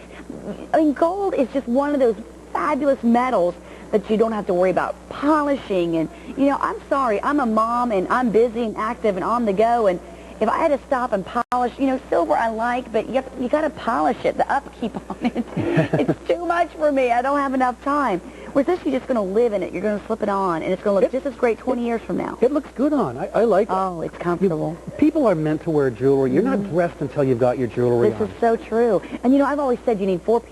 I mean, gold is just one of those fabulous metals that you don't have to worry about polishing. And, you know, I'm sorry, I'm a mom and I'm busy and active and on the go. And if I had to stop and polish, you know, silver I like, but you got to polish it, the upkeep on it. It's too much for me. I don't have enough time. Whereas this, you're just going to live in it. You're going to slip it on, and it's going to look just as great 20 years from now. It looks good on. I like it. Oh, it's comfortable. People are meant to wear jewelry. You're not dressed until you've got your jewelry on. This is so true. And, you know, I've always said you need 4 pieces